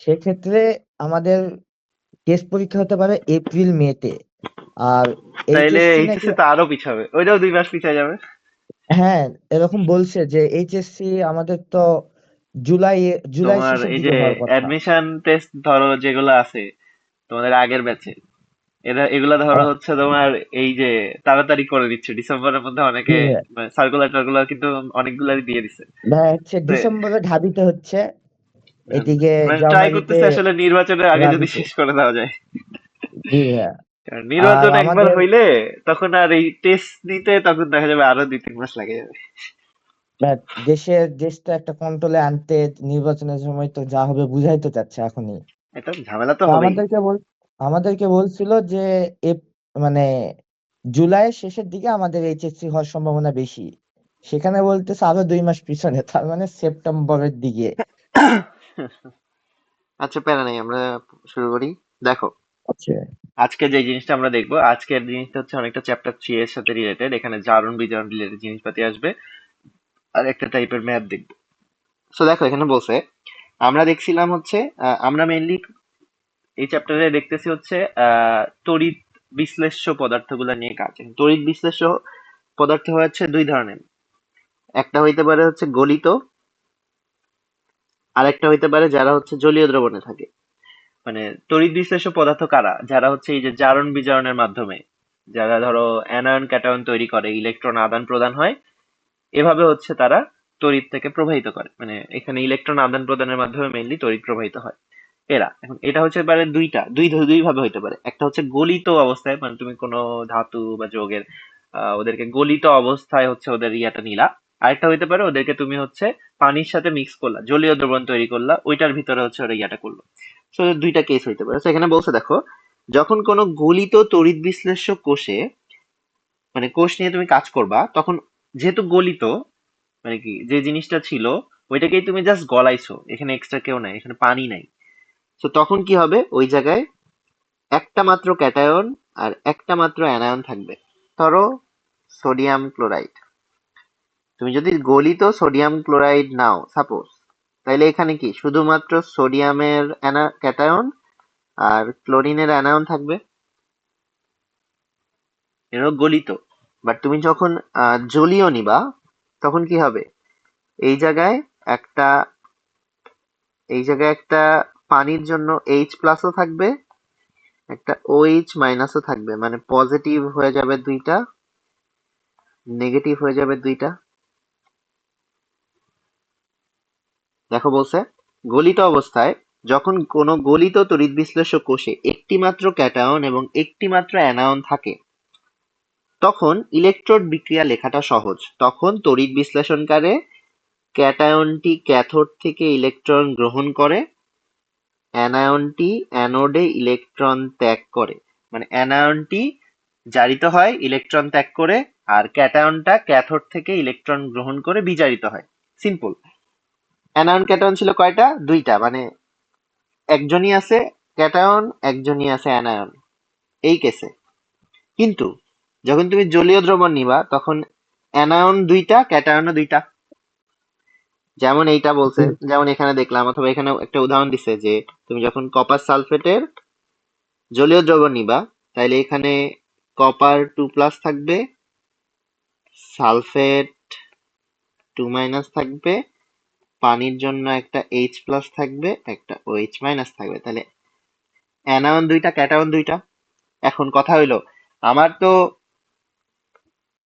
সেক্ষেত্রে আমাদের টেস্ট পরীক্ষা হতে পারে এপ্রিল মেতে। আর তাইলে এইচএসসি নাকি, এইচএসসি তো আরো পিছাবে, ওইটাও 2 মাস পিছিয়ে যাবে। হ্যাঁ, এরকম বলছে যে এইচএসসি আমাদের তো জুলাই জুলাই তোমার শেষের এই দিকে যে হওয়ার কথা। অ্যাডমিশন টেস্ট ধরো যেগুলো আছে তোমাদের আগের ব্যাচে, এগুলা ধরো আহ, হচ্ছে তোমার এই যে তাড়াতাড়ি করে দিচ্ছে ডিসেম্বরের মধ্যে, অনেকে হ্যাঁ, সার্কুলার টার্কুলার কিন্তু অনেকগুলাই দিয়ে দিছে। ভাই হচ্ছে তো ডিসেম্বরে ঢাবিতে হচ্ছে, এদিকে মানে ট্রাই জার্মানিতে করতেছে আসলে নির্বাচনের আগে যদি রাবিতে। শেষ করে দেওয়া যায়। জি ভাইয়া। কারণ আর নির্বাচন একবার আমাদের হইলে তখন আর এই টেস্ট নিতে তখন দেখা যাবে আরো 2-3 মাস লাগে যাবে। দেশটা একটা কন্ট্রোলে আনতে নির্বাচনের সময় তো যা হবে বুঝাই তো যাচ্ছে এখনই। এটা ঝামেলা তো তো হবেই। আমাদেরকে বলছিল যে মানে জুলাইয়ের শেষের দিকে আমাদের এইচএসসি হওয়ার সম্ভাবনা বেশি। সেখানে বলতেছে আরো 2 মাস পিছনে, তার মানে সেপ্টেম্বরের দিকে। আচ্ছা, প্যারা নাই, আমরা শুরু করি। দেখো, আচ্ছা। আজকে যে জিনিসটা আমরা দেখবো, আজকের জিনিসটা হচ্ছে অনেকটা চ্যাপ্টার 3 এর সাথে রিলেটেড। এখানে জারণ বিজারণ রিলেটেড জিনিসপাতি আসবে, আর একটা টাইপের ম্যাথ দেখবো। সো দেখো, এখানে বলছে আমরা দেখছিলাম হচ্ছে আমরা মেইনলি এই চ্যাপ্টারে দেখতেছি হচ্ছে তড়িৎ বিশ্লেষ্য পদার্থগুলো নিয়ে কাজ। তড়িৎ বিশ্লেষ্য পদার্থ হচ্ছে দুই ধরনের। একটা হইতে পারে হচ্ছে গলিত, আর একটা হইতে পারে যারা হচ্ছে জলীয় দ্রবণে থাকে। মানে তড়িৎ বিশ্লেষ্য পদার্থ কারা? যারা হচ্ছে এই যে জারণ বিজারণের মাধ্যমে, যারা ধরো অ্যানায়ন ক্যাটায়ন তৈরি করে, ইলেকট্রন আদান প্রদান হয়, এভাবে হচ্ছে তারা তড়িৎ থেকে প্রবাহিত করে। মানে এখানে ইলেকট্রন আদান প্রদানের মাধ্যমে মেইনলি তড়িৎ প্রবাহিত হয়। এরা এখন এটা হচ্ছে পারে দুই ভাবে হইতে পারে। একটা হচ্ছে গলিত অবস্থায়, মানে তুমি কোনো ধাতু বা যৌগের ওদেরকে গলিত অবস্থায় হচ্ছে ওদের ইয়াটা নিলা। আরেকটা হইতে পারে ওদেরকে তুমি হচ্ছে পানির সাথে মিক্স করলা, জলীয় দ্রবণ তৈরি করলা, ওইটার ভিতরে হচ্ছে ওরা ইয়াটা করলো। সো দুইটা কেস হইতে পারে। তো এখানে বলছে দেখো, যখন কোনো গলিত তড়িৎ বিশ্লেষ্য কোষে, মানে কোষ নিয়ে তুমি কাজ করবা, তখন যেহেতু গলিত, মানে কি যে জিনিসটা ছিল ওইটাকেই তুমি জাস্ট গলাইছো, এখানে এক্সট্রা কেউ নাই, এখানে পানি নাই। তো তখন কি হবে, ওই জায়গায় একটা মাত্র ক্যাটায়ন আর একটা মাত্র অ্যানায়ন থাকবে। ধরো সোডিয়াম ক্লোরাইড। তুমি যদি গলিত সোডিয়াম ক্লোরাইড নাও সাপোজ, তাইলে এখানে কি শুধুমাত্র সোডিয়ামের ক্যাটায়ন আর ক্লোরিনের অ্যানায়ন থাকবে। এরও গলিত। বাট তুমি যখন জলীয় নিবা, তখন কি হবে, এই জায়গায় একটা এই জায়গায় একটা পানির জন্য এইচ প্লাসও থাকবে, একটা ওএইচ মাইনাসও থাকবে। মানে পজিটিভ হয়ে যাবে দুইটা, নেগেটিভ হয়ে যাবে দুইটা। দেখো বলছে, গলিত অবস্থায় যখন কোনো গলিত তড়িৎ বিশ্লেষ্য কোষে একটি মাত্র ক্যাটায়ন এবং একটি মাত্র অ্যানায়ন থাকে, তখন ইলেকট্রোড বিক্রিয়া লেখাটা সহজ। তখন তড়িৎ বিশ্লেষণকারে ক্যাটায়নটি ক্যাথোড থেকে ইলেকট্রন গ্রহণ করে, অ্যানায়নটি অ্যানোডে ইলেকট্রন ত্যাগ করে। মানে অ্যানায়নটি জারিত হয় ইলেকট্রন ত্যাগ করে, আর ক্যাটায়নটা ক্যাথোড থেকে ইলেকট্রন গ্রহণ করে বিজারিত হয়। সিম্পল। অ্যানায়ন ক্যাটায়ন ছিল কয়টা? দুইটা। মানে একজনই আছে ক্যাটায়ন, একজনই আছে অ্যানায়ন এই কেসে। কিন্তু যখন তুমি জলীয় দ্রবণ নিবা, তখন অ্যানায়ন দুইটা, ক্যাটায়নও দুইটা। যেমন এইটা বলছে, যেমন এখানে দেখলাম, অথবা এখানে একটা উদাহরণ দিছে যে তুমি যখন কপার সালফেটের জলীয় দ্রবণ নিবা, তাইলে এখানে কপার 2+ থাকবে, সালফেট 2- থাকবে, পানির জন্য একটা H+ থাকবে, একটা OH- থাকবে। তাহলে অ্যানায়ন দুইটা, ক্যাটায়ন দুইটা। এখন কথা হইলো, আমার তো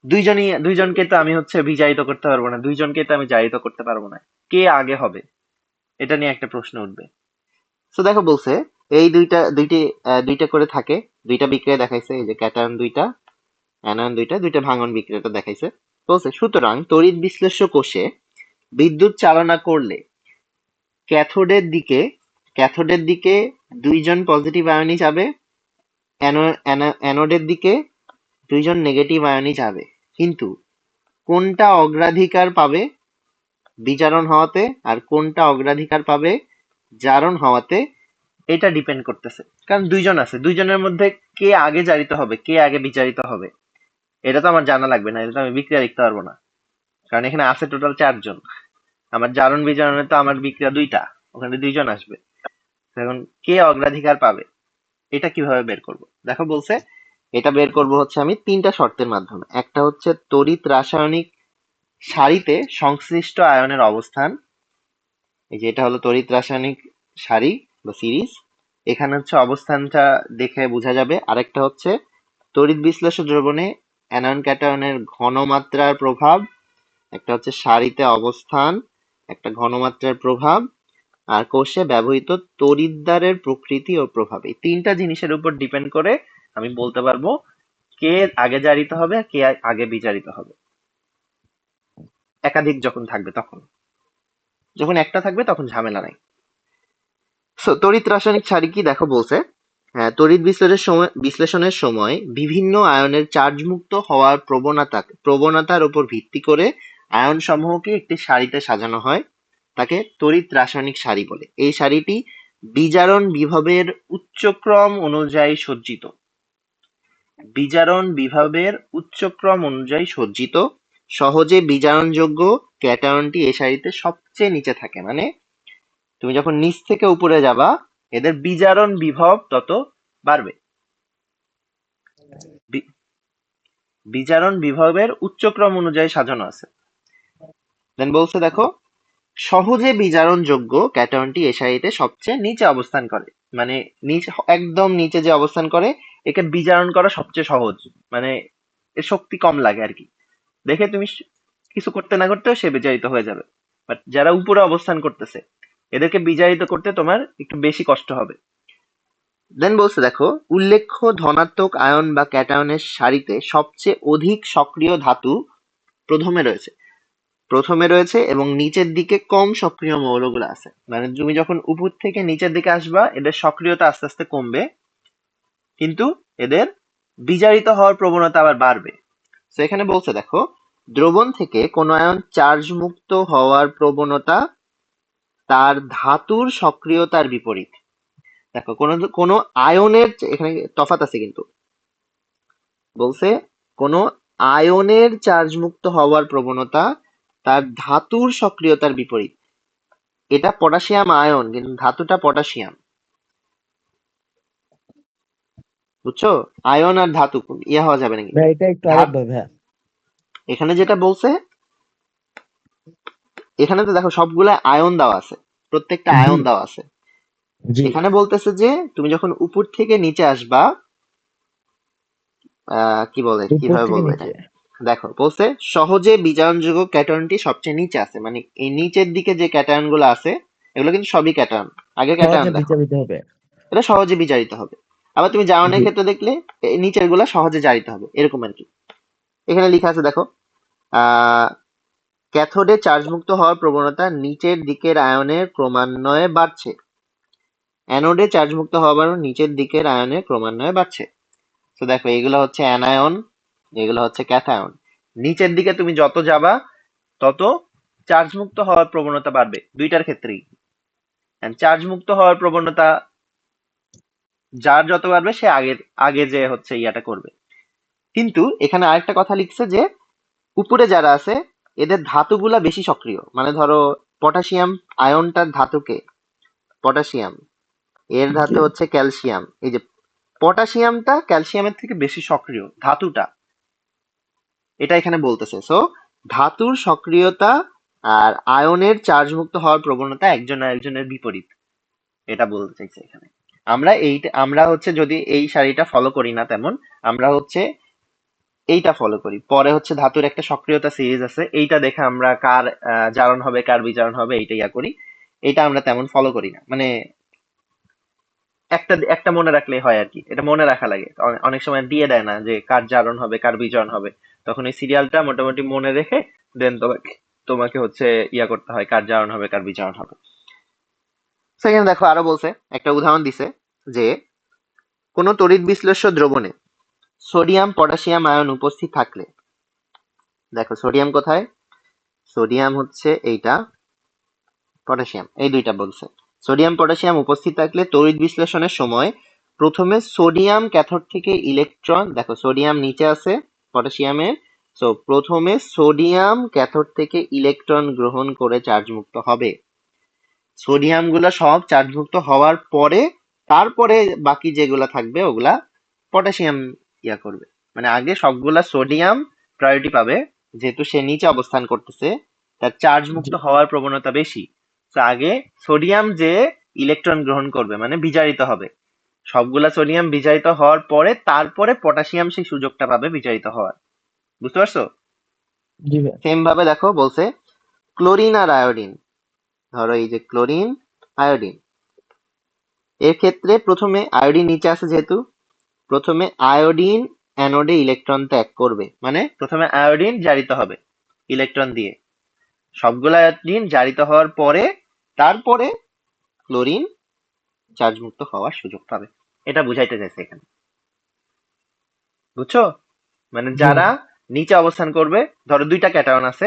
দুইজনকে তো আমি হচ্ছে বিজারিত করতে পারবো না, দুইজনকে তো আমি জারিত করতে পারবো না। কে আগে হবে, এটা নিয়ে একটা প্রশ্ন উঠবে। তো দেখো বলছে, এই দুইটা করে থাকে, দুইটা বিক্রিয়া দেখাইছে, এই যে ক্যাটায়ন দুইটা, অ্যানায়ন দুইটা, দুইটা ভাঙন বিক্রিয়াটা দেখাইছে। বলছে সুতরাং তড়িৎ বিশ্লেষ্য কোষে বিদ্যুৎ চালনা করলে ক্যাথোডের দিকে ক্যাথোডের দিকে দুইজন পজিটিভ আয়নই যাবে, অ্যানোডের দিকে দুইজন নেগেটিভ আয়নই যাবে। কিন্তু কোনটা অগ্রাধিকার পাবে বিজারণ হওয়াতে, আর কোনটা অগ্রাধিকার পাবে জারণ হওয়াতে, এটা ডিপেন্ড করতেছে। কারণ দুইজন আছে, দুইজনের মধ্যে কে আগে জারিত হবে, কে আগে বিচারিত হবে, এটা তো আমার জানা লাগবে না, এটা তো আমি বিক্রিয়া লিখতে পারবো না। কারণ এখানে আছে টোটাল 4 জন। আমার জারণ বিজারণে তো আমার বিক্রিয়া দুইটা, ওখানে দুইজন আসবে। এখন কে অগ্রাধিকার পাবে এটা কিভাবে বের করব? দেখো বলছে এটা বের করব হচ্ছে আমি তিনটা শর্তের মাধ্যমে। একটা হচ্ছে তড়িৎ রাসায়নিক সারিতে সংশ্লিষ্ট আয়নের অবস্থান। এই যে এটা হলো তড়িৎ রাসায়নিক সারি বা সিরিজ। এখানে হচ্ছে অবস্থানটা দেখে বোঝা যাবে। আরেকটা হচ্ছে তড়িৎ বিশ্লেষ্য দ্রবণে অ্যানায়ন ক্যাটায়নের ঘনমাত্রার প্রভাব। একটা হচ্ছে সারিতে অবস্থান, একটা ঘনমাত্রার প্রভাব, আর কোষে ব্যবহৃত তড়িৎদ্বারের প্রকৃতি ও প্রভাব। এই তিনটা জিনিসের উপর ডিপেন্ড করে আমি বলতে পারবো কে আগে জারিত হবে আর কে আগে বিজারিত হবে। একাধিক যখন থাকবে তখন, যখন একটা থাকবে তখন ঝামেলা নাই। তড়িৎ রাসায়নিক সারি কি দেখো বলছে, হ্যাঁ, তড়িৎ বিশ্লেষণের সময় বিভিন্ন আয়নের চার্জমুক্ত হওয়ার প্রবণতার উপর ভিত্তি করে আয়ন সমূহকে একটি সারিতে সাজানো হয়, তাকে তড়িৎ রাসায়নিক সারি বলে। এই সারিটি বিজারণ বিভবের উচ্চক্রম অনুযায়ী সজ্জিত। বিজারণ বিভবের উচ্চক্রম অনুযায়ী সজ্জিত। সহজে বিজারণযোগ্য ক্যাটায়নটি এই সারিতে সবচেয়ে নিচে থাকে। মানে তুমি যখন নিচ থেকে উপরে যাবা এদের বিজারণ বিভব তত বাড়বে। বিজারণ বিভবের উচ্চক্রম অনুযায়ী সাজানো আছে। দেন বলছে দেখো সহজে বিজারণযোগ্য ক্যাটায়নটি এ সারিতে সবচেয়ে নিচে অবস্থান করে। মানে নিচে, একদম নিচে যে অবস্থান করে একে বিজারণ করা সবচেয়ে সহজ। মানে এর শক্তি কম লাগে আর কি। দেখে তুমি কিছু করতে না করতেও সে বিজারিত হয়ে যাবে। বাট যারা উপরে অবস্থান করতেছে এদেরকে বিজারিত করতে তোমার একটু বেশি কষ্ট হবে। দেন বলছে দেখো উল্লেখ্য ধনাত্মক আয়ন বা ক্যাটায়নের সারিতে সবচেয়ে অধিক সক্রিয় ধাতু প্রথমে রয়েছে এবং নিচের দিকে কম সক্রিয় মৌলগুলো আছে। মানে তুমি যখন উপর থেকে নিচের দিকে আসবা এদের সক্রিয়তা আস্তে আস্তে কমবে, কিন্তু এদের বিজারিত হওয়ার প্রবণতা আবার বাড়বে। তো এখানে বলছে দেখো দ্রবণ থেকে কোন আয়ন চার্জ মুক্ত হওয়ার প্রবণতা তার ধাতুর সক্রিয়তার বিপরীত। দেখো কোন আয়নের এখানে তফাৎ আছে কিন্তু। বলছে কোন আয়নের চার্জ মুক্ত হওয়ার প্রবণতা তার ধাতুর সক্রিয়তার বিপরীত। এটা পটাশিয়াম আয়ন কিন্তু ধাতুটা পটাশিয়াম, বুঝছো? আয়ন আর ধাতু ইয়ে হওয়া যাবে না ভাই কিন্তু। এটা একটু ধাত আরেকবার ভাইয়া। এখানে যেটা বলছে, এখানে তো দেখো সবগুলা আয়ন দেওয়া আছে, প্রত্যেকটা জি আয়ন দেওয়া আছে। জি। এখানে বলতেছে যে তুমি যখন উপর থেকে নিচে আসবা, কি বলে, উপর কিভাবে থেকে বলবো নিচে এটা, দেখো বলছে সহজে বিজারণযোগ্য ক্যাটায়নটি সবচেয়ে নিচে আছে। মানে এই নিচের দিকে যে ক্যাটায়ন গুলো আছে এগুলো কিন্তু সবই ক্যাটায়ন। আগে ক্যাটায়ন সহজে দেখো, বিচারিত হবে। এটা সহজে বিজারিত হবে। আবার তুমি জারণের জি। ক্ষেত্রে দেখলে এই নিচের গুলা সহজে জারিত হবে, এরকম আর কি। এখানে লেখা আছে দেখো আহ ক্যাথোডে চার্জমুক্ত হওয়ার প্রবণতা নিচের দিকের আয়নের ক্রমান্বয়ে বাড়ছে, অ্যানোডে চার্জমুক্ত হওয়ার নিচের দিকের আয়নের ক্রমান্বয়ে বাড়ছে। তো দেখো এগুলো হচ্ছে অ্যানায়ন, এগুলো হচ্ছে ক্যাথায়ন। নিচের দিকে তুমি যত যাবা তত চার্জ মুক্ত হওয়ার প্রবণতা বাড়বে দুইটার ক্ষেত্রেই। চার্জ মুক্ত হওয়ার প্রবণতা যার যত বাড়বে সে আগে যে হচ্ছে ইয়াটা করবে। কিন্তু এখানে আরেকটা কথা লিখছে যে উপরে যারা আছে এদের ধাতুগুলা বেশি সক্রিয়। মানে ধরো পটাশিয়াম আয়নটার ধাতুকে, পটাশিয়াম এর ধাতু হচ্ছে ক্যালসিয়াম। এই যে পটাশিয়ামটা ক্যালসিয়ামের থেকে বেশি সক্রিয় ধাতুটা, এটা এখানে বলতেছে। সো ধাতুর সক্রিয়তা আর আয়নের চার্জ মুক্ত হওয়ার প্রবণতা একজন আরেকজনের বিপরীত, এটা বলতে চাইছে এখানে। আমরা হচ্ছে যদি এই সারিটা ফলো করি না তেমন, আমরা হচ্ছে এইটা ফলো করি। পরে হচ্ছে ধাতুর একটা সক্রিয়তা সিরিজ আছে, এইটা দেখে আমরা কার জারণ হবে কার বিজারণ হবে এইটা ইয়া করি। এটা আমরা তেমন ফলো করি না। মানে একটা একটা মনে রাখলেই হয় আর কি, এটা মনে রাখা লাগে। অনেক সময় দিয়ে দেয় না যে কার জারণ হবে কার বিজারণ হবে, তখন এই সিরিয়ালটা মোটামুটি মনে রেখে দেন তোমাকে তোমাকে হচ্ছে ইয়া করতে হয় কার জারণ হবে কার বিজারণ হবে। সেখানে দেখো আরো বলছে, একটা উদাহরণ দিছে যে কোন তড়িৎ বিশ্লেষ্য দ্রবণে সোডিয়াম পটাশিয়াম আয়ন উপস্থিত থাকলে, দেখো সোডিয়াম কোথায়, সোডিয়াম হচ্ছে এইটা, পটাশিয়াম, এই দুইটা বলছে। সোডিয়াম পটাশিয়াম উপস্থিত থাকলে তড়িৎ বিশ্লেষণের সময় প্রথমে সোডিয়াম ক্যাথোড থেকে ইলেকট্রন, দেখো সোডিয়াম নিচে আছে পটাশিয়ামের, সো প্রথমে সোডিয়াম ক্যাথোড থেকে ইলেকট্রন গ্রহণ করে চার্জ মুক্ত হবে। সোডিয়াম গুলা সব চার্জমুক্ত হওয়ার পরে তারপরে বাকি যেগুলা থাকবে ওগুলা পটাশিয়াম ইয়া করবে। মানে আগে সবগুলা সোডিয়াম প্রায়োরিটি পাবে, যেহেতু সে নিচে অবস্থান করতেছে, তার চার্জ জি মুক্ত হওয়ার প্রবণতা বেশি। তো আগে সোডিয়াম যে ইলেকট্রন গ্রহণ করবে, মানে বিজারিত হবে, সবগুলা সোডিয়াম বিজারিত হওয়ার পরে তারপরে পটাশিয়াম সেই সুযোগটা পাবে বিজারিত হওয়ার। বুঝতে পারছো? জি ভাই। সেম ভাবে দেখো বলছে ক্লোরিন আর আয়োডিন। ধরো এই যে ক্লোরিন, আয়োডিন, এর ক্ষেত্রে প্রথমে আয়োডিন নিচে আছে, যেহেতু প্রথমে আয়োডিন অ্যানোডে ইলেকট্রন ত্যাগ করবে, মানে প্রথমে আয়োডিন জারিত হবে ইলেকট্রন দিয়ে। সবগুলা আয়োডিন জারিত হওয়ার পরে তারপরে ক্লোরিন চার্জ মুক্ত হওয়ার সুযোগ পাবে। এটা বুঝাইতে চাইছে এখানে। বুঝছো? মানে জি যারা ভাই। নিচে অবস্থান করবে, ধরো দুইটা ক্যাটায়ন আছে,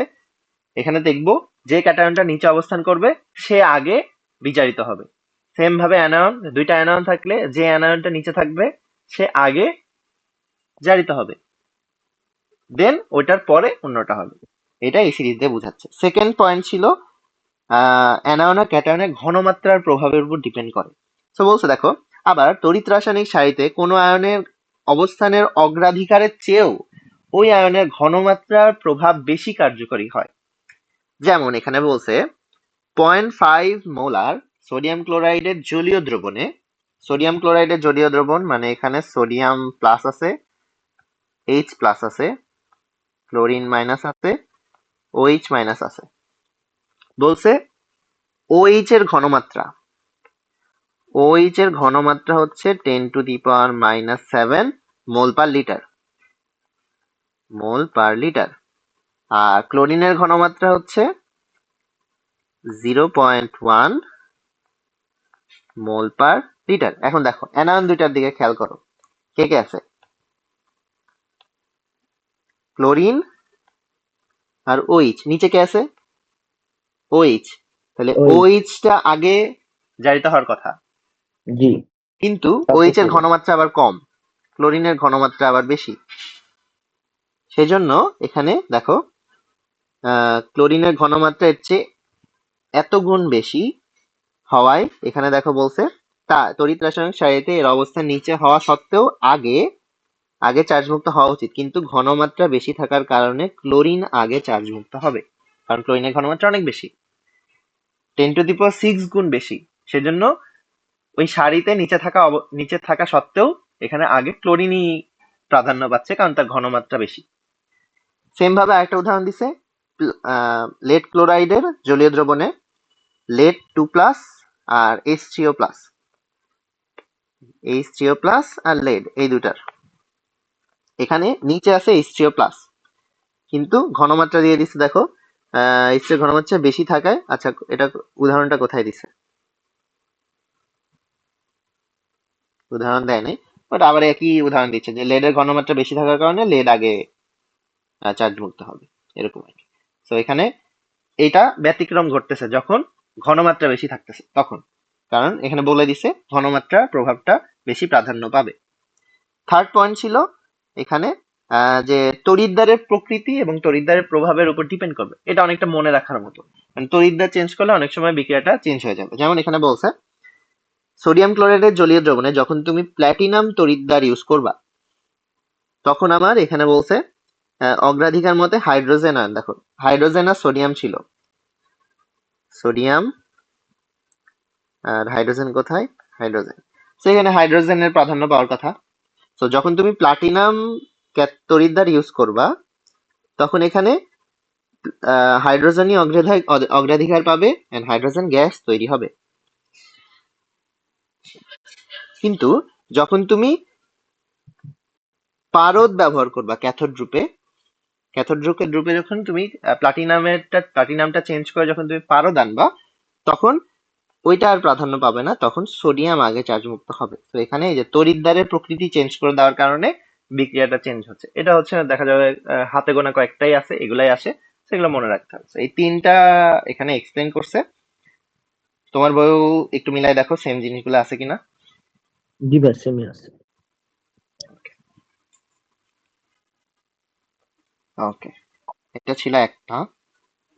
এখানে দেখবো যে ক্যাটায়নটা নিচে অবস্থান করবে সে আগে বিজারিত হবে। সেম ভাবে অ্যানায়ন, দুইটা অ্যানায়ন থাকলে যে অ্যানায়নটা নিচে থাকবে সে আগে জারিত হবে, দেন ওইটার পরে অন্যটা হবে। এটা এই সিরিজ দিয়ে বোঝাচ্ছে। সেকেন্ড পয়েন্ট ছিল অ্যানায়ন আর ক্যাটায়নের ঘনমাত্রার প্রভাবের উপর ডিপেন্ড করে। তো বলছে দেখো, আবার তড়িৎ রাসায়নিক সারিতে কোনো আয়নের অবস্থানের অগ্রাধিকারের চেয়েও ওই আয়নের ঘনমাত্রার প্রভাব বেশি কার্যকরী হয়। যেমন এখানে বলছে 0.5 মোলার সোডিয়াম ক্লোরাইডের জলীয় দ্রবণে, সোডিয়াম ক্লোরাইডের জলীয় দ্রবণ মানে এখানে সোডিয়াম প্লাস আছে, এইচ প্লাস আছে, ক্লোরিন মাইনাস আছে, ওএইচ মাইনাস আছে। বলছে ওএইচ এর ঘনমাত্রা, ওএইচ এর ঘনমাত্রা হচ্ছে 10⁻⁻7 মোল পার লিটার, মোল পার লিটার। আর ক্লোরিনের ঘনমাত্রা হচ্ছে 0.1 মোল পার লিটার। এখন দেখো অ্যানায়ন দুইটার দিকে খেয়াল করো, কে কে আছে? ক্লোরিন আর ওইচ। নিচে কে আছে? ওইচ। তাহলে ওই। ওইচ টা আগে জারিত হওয়ার কথা, জি। কিন্তু ওইচ এর সাকসেসফুলি। ঘনমাত্রা আবার কম, ক্লোরিনের ঘনমাত্রা আবার বেশি। সেজন্য এখানে দেখো ক্লোরিনের ঘনমাত্রা এর চেয়ে এত গুণ বেশি হওয়ায় এখানে দেখো বলছে তা তড়িৎ রাসায়নিক সারিতে এর অবস্থান নিচে হওয়া সত্ত্বেও আগে আগে চার্জমুক্ত হওয়া উচিত, কিন্তু ঘনমাত্রা বেশি থাকার কারণে ক্লোরিন আগে চার্জমুক্ত হবে, কারণ ক্লোরিনের ঘনমাত্রা অনেক বেশি, 10⁶ গুণ বেশি। সেজন্য ওই সারিতে নিচে থাকা সত্ত্বেও এখানে আগে ক্লোরিনই প্রাধান্য পাচ্ছে, কারণ তার ঘনমাত্রা বেশি। সেম ভাবে আরেকটা উদাহরণ দিছে লেড ক্লোরাইডের জলীয় দ্রবণে লেড 2+ আর H3O+, H3O+ আর লেড এই দুটার, এখানে নিচে আছে H3O+, কিন্তু ঘনমাত্রা দিয়ে দিচ্ছে দেখো H3 ঘনমাত্রা বেশি থাকায়। আচ্ছা, এটা উদাহরণটা কোথায় দিছে? উদাহরণ দেয় নাই, বাট আবার একই উদাহরণ দিচ্ছে যে লেডের ঘনমাত্রা বেশি থাকার কারণে লেড আগে চার্জ মুক্ত হবে, এরকম আর কি। তো এখানে এটা ব্যতিক্রম ঘটতেছে যখন ঘনমাত্রা বেশি থাকতেছে তখন, কারণ এখানে বলে দিছে ঘনমাত্রা প্রভাবটা বেশি প্রাধান্য পাবে। থার্ড পয়েন্ট ছিল এখানে যে তড়িৎদ্বারের প্রকৃতি এবং তড়িৎদ্বারের প্রভাবের উপর ডিপেন্ড করবে। এটা অনেকটা মনে রাখার মতো, মানে তড়িৎদ্বার চেঞ্জ করলে অনেক সময় বিক্রিয়াটা চেঞ্জ হয়ে যাবে। যেমন এখানে বলছে সোডিয়াম ক্লোরাইডের জলীয় দ্রবণে যখন তুমি প্ল্যাটিনাম তড়িৎদ্বার ইউজ করবা, তখন আমার এখানে বলছে অগ্রাধিকার মতে হাইড্রোজেন আয়ন। দেখো হাইড্রোজেন আর সোডিয়াম ছিল, সোডিয়াম আর হাইড্রোজেন কোথায়? হাইড্রোজেন। সেখানে হাইড্রোজেনের প্রাধান্য পাওয়ার কথা। তো যখন তুমি প্লাটিনাম তড়িৎদ্বার ইউজ করবা, তখন এখানে হাইড্রোজেনই অগ্রাধিকার পাবে এন্ড হাইড্রোজেন গ্যাস তৈরি হবে। কিন্তু যখন তুমি পারদ ব্যবহার করবা ক্যাথোড রূপে, ক্যাথোড রূপে যখন তুমি প্লাটিনামটা চেঞ্জ করে যখন তুমি পারদ আনবা, তখন ওইটা আর প্রাধান্য পাবে না, তখন সোডিয়াম আগে চার্জ মুক্ত হবে। তো এখানে এই যে তড়িৎদ্বারের প্রকৃতি চেঞ্জ করে দেওয়ার কারণে বিক্রিয়াটা চেঞ্জ হচ্ছে। এটা হচ্ছে দেখা যাবে হাতে গোনা কয়েকটাই আছে, এগুলাই আসে, সেগুলো মনে রাখতে হবে। এই তিনটা এখানে এক্সপ্লেন করছে। তোমার বইও একটু মিলাই দেখো সেম জিনিসগুলো আছে কিনা। জি ভাই, সেমই আছে। ওকে, এটা ছিল একটা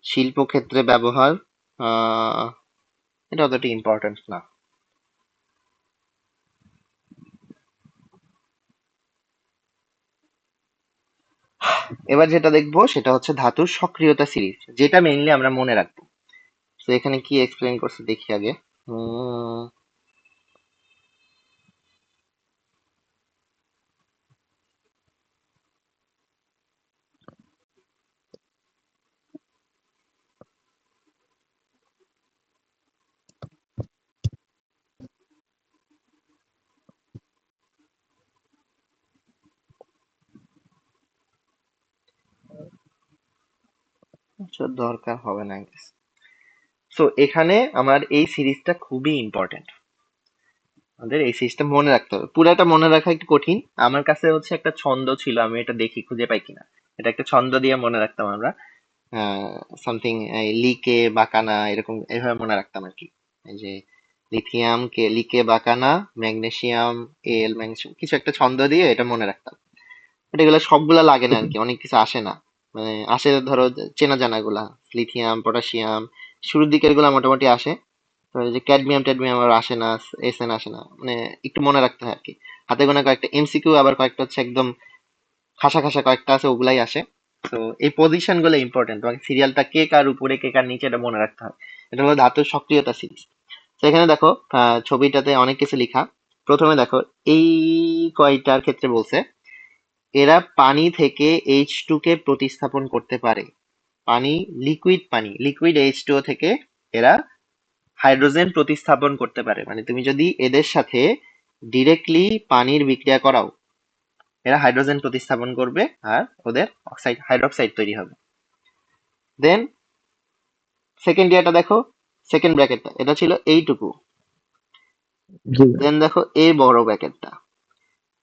শিল্পক্ষেত্রে ব্যবহার। আহ এটা অতটা ইম্পর্টেন্ট না। এবার যেটা দেখবো সেটা হচ্ছে ধাতুর সক্রিয়তা সিরিজ, যেটা মেইনলি আমরা মনে রাখবো। তো এখানে কি এক্সপ্লেন করছে দেখি আগে। উম, আচ্ছা, দরকার হবে না। সো এখানে আমার এই সিরিজটা খুবই ইম্পর্টেন্ট, আমাদের এই সিরিজটা মনে রাখতে হবে। পুরাটা মনে রাখা একটু কঠিন। আমার কাছে হচ্ছে একটা ছন্দ ছিল, আমি এটা দেখি খুঁজে পাই কিনা। এটা একটা ছন্দ দিয়ে মনে রাখতাম আমরা, সামথিং লিকে বাকানা এরকম এইভাবে মনে রাখতাম আর কি। এই যে লিথিয়াম কে লিকে বাকানা, ম্যাগনেসিয়াম এল ম্যাগনেসিয়াম, কিছু একটা ছন্দ দিয়ে এটা মনে রাখতাম। বাট এগুলো সবগুলা লাগে না আর কি, অনেক কিছু আসে না। মানে আসে ধরো চেনা জানা গুলা, লিথিয়াম পটাশিয়াম, শুরুর দিকের গুলা মোটামুটি আসে। তো এই যে ক্যাডমিয়াম ট্যাডমিয়াম আবার আসে না, এসএন আসে না, মানে একটু মনে রাখতে হয় আর কি। হাতে গোনা কয়েকটা এমসিকিউ, আবার কয়েকটা হচ্ছে একদম খাসা খাসা কয়েকটা আছে, ওগুলাই আসে। তো এই পজিশন গুলো ইম্পর্টেন্ট, তোমাকে সিরিয়ালটা কে কার উপরে কে কার নিচে এটা মনে রাখতে হয়। এটা হলো ধাতুর সক্রিয়তা সিরিজ। তো এখানে দেখো ছবিটাতে অনেক কিছু লেখা। প্রথমে দেখো এই কয়টার ক্ষেত্রে বলছে এরা পানি থেকে H2 কে প্রতিস্থাপন করতে পারে। পানি, লিকুইড H2O থেকে এরা হাইড্রোজেন প্রতিস্থাপন করতে পারে। মানে তুমি যদি এদের সাথে ডিরেক্টলি পানির বিক্রিয়া করাও, এরা হাইড্রোজেন প্রতিস্থাপন করবে আর ওদের অক্সাইড হাইড্রোক্সাইড তৈরি হবে। দেন সেকেন্ড ইয়ারটা দেখো, সেকেন্ড ব্র্যাকেটটা এটা ছিল এইটুকু। জি দেন দেখো এই বড় ব্র্যাকেটটা,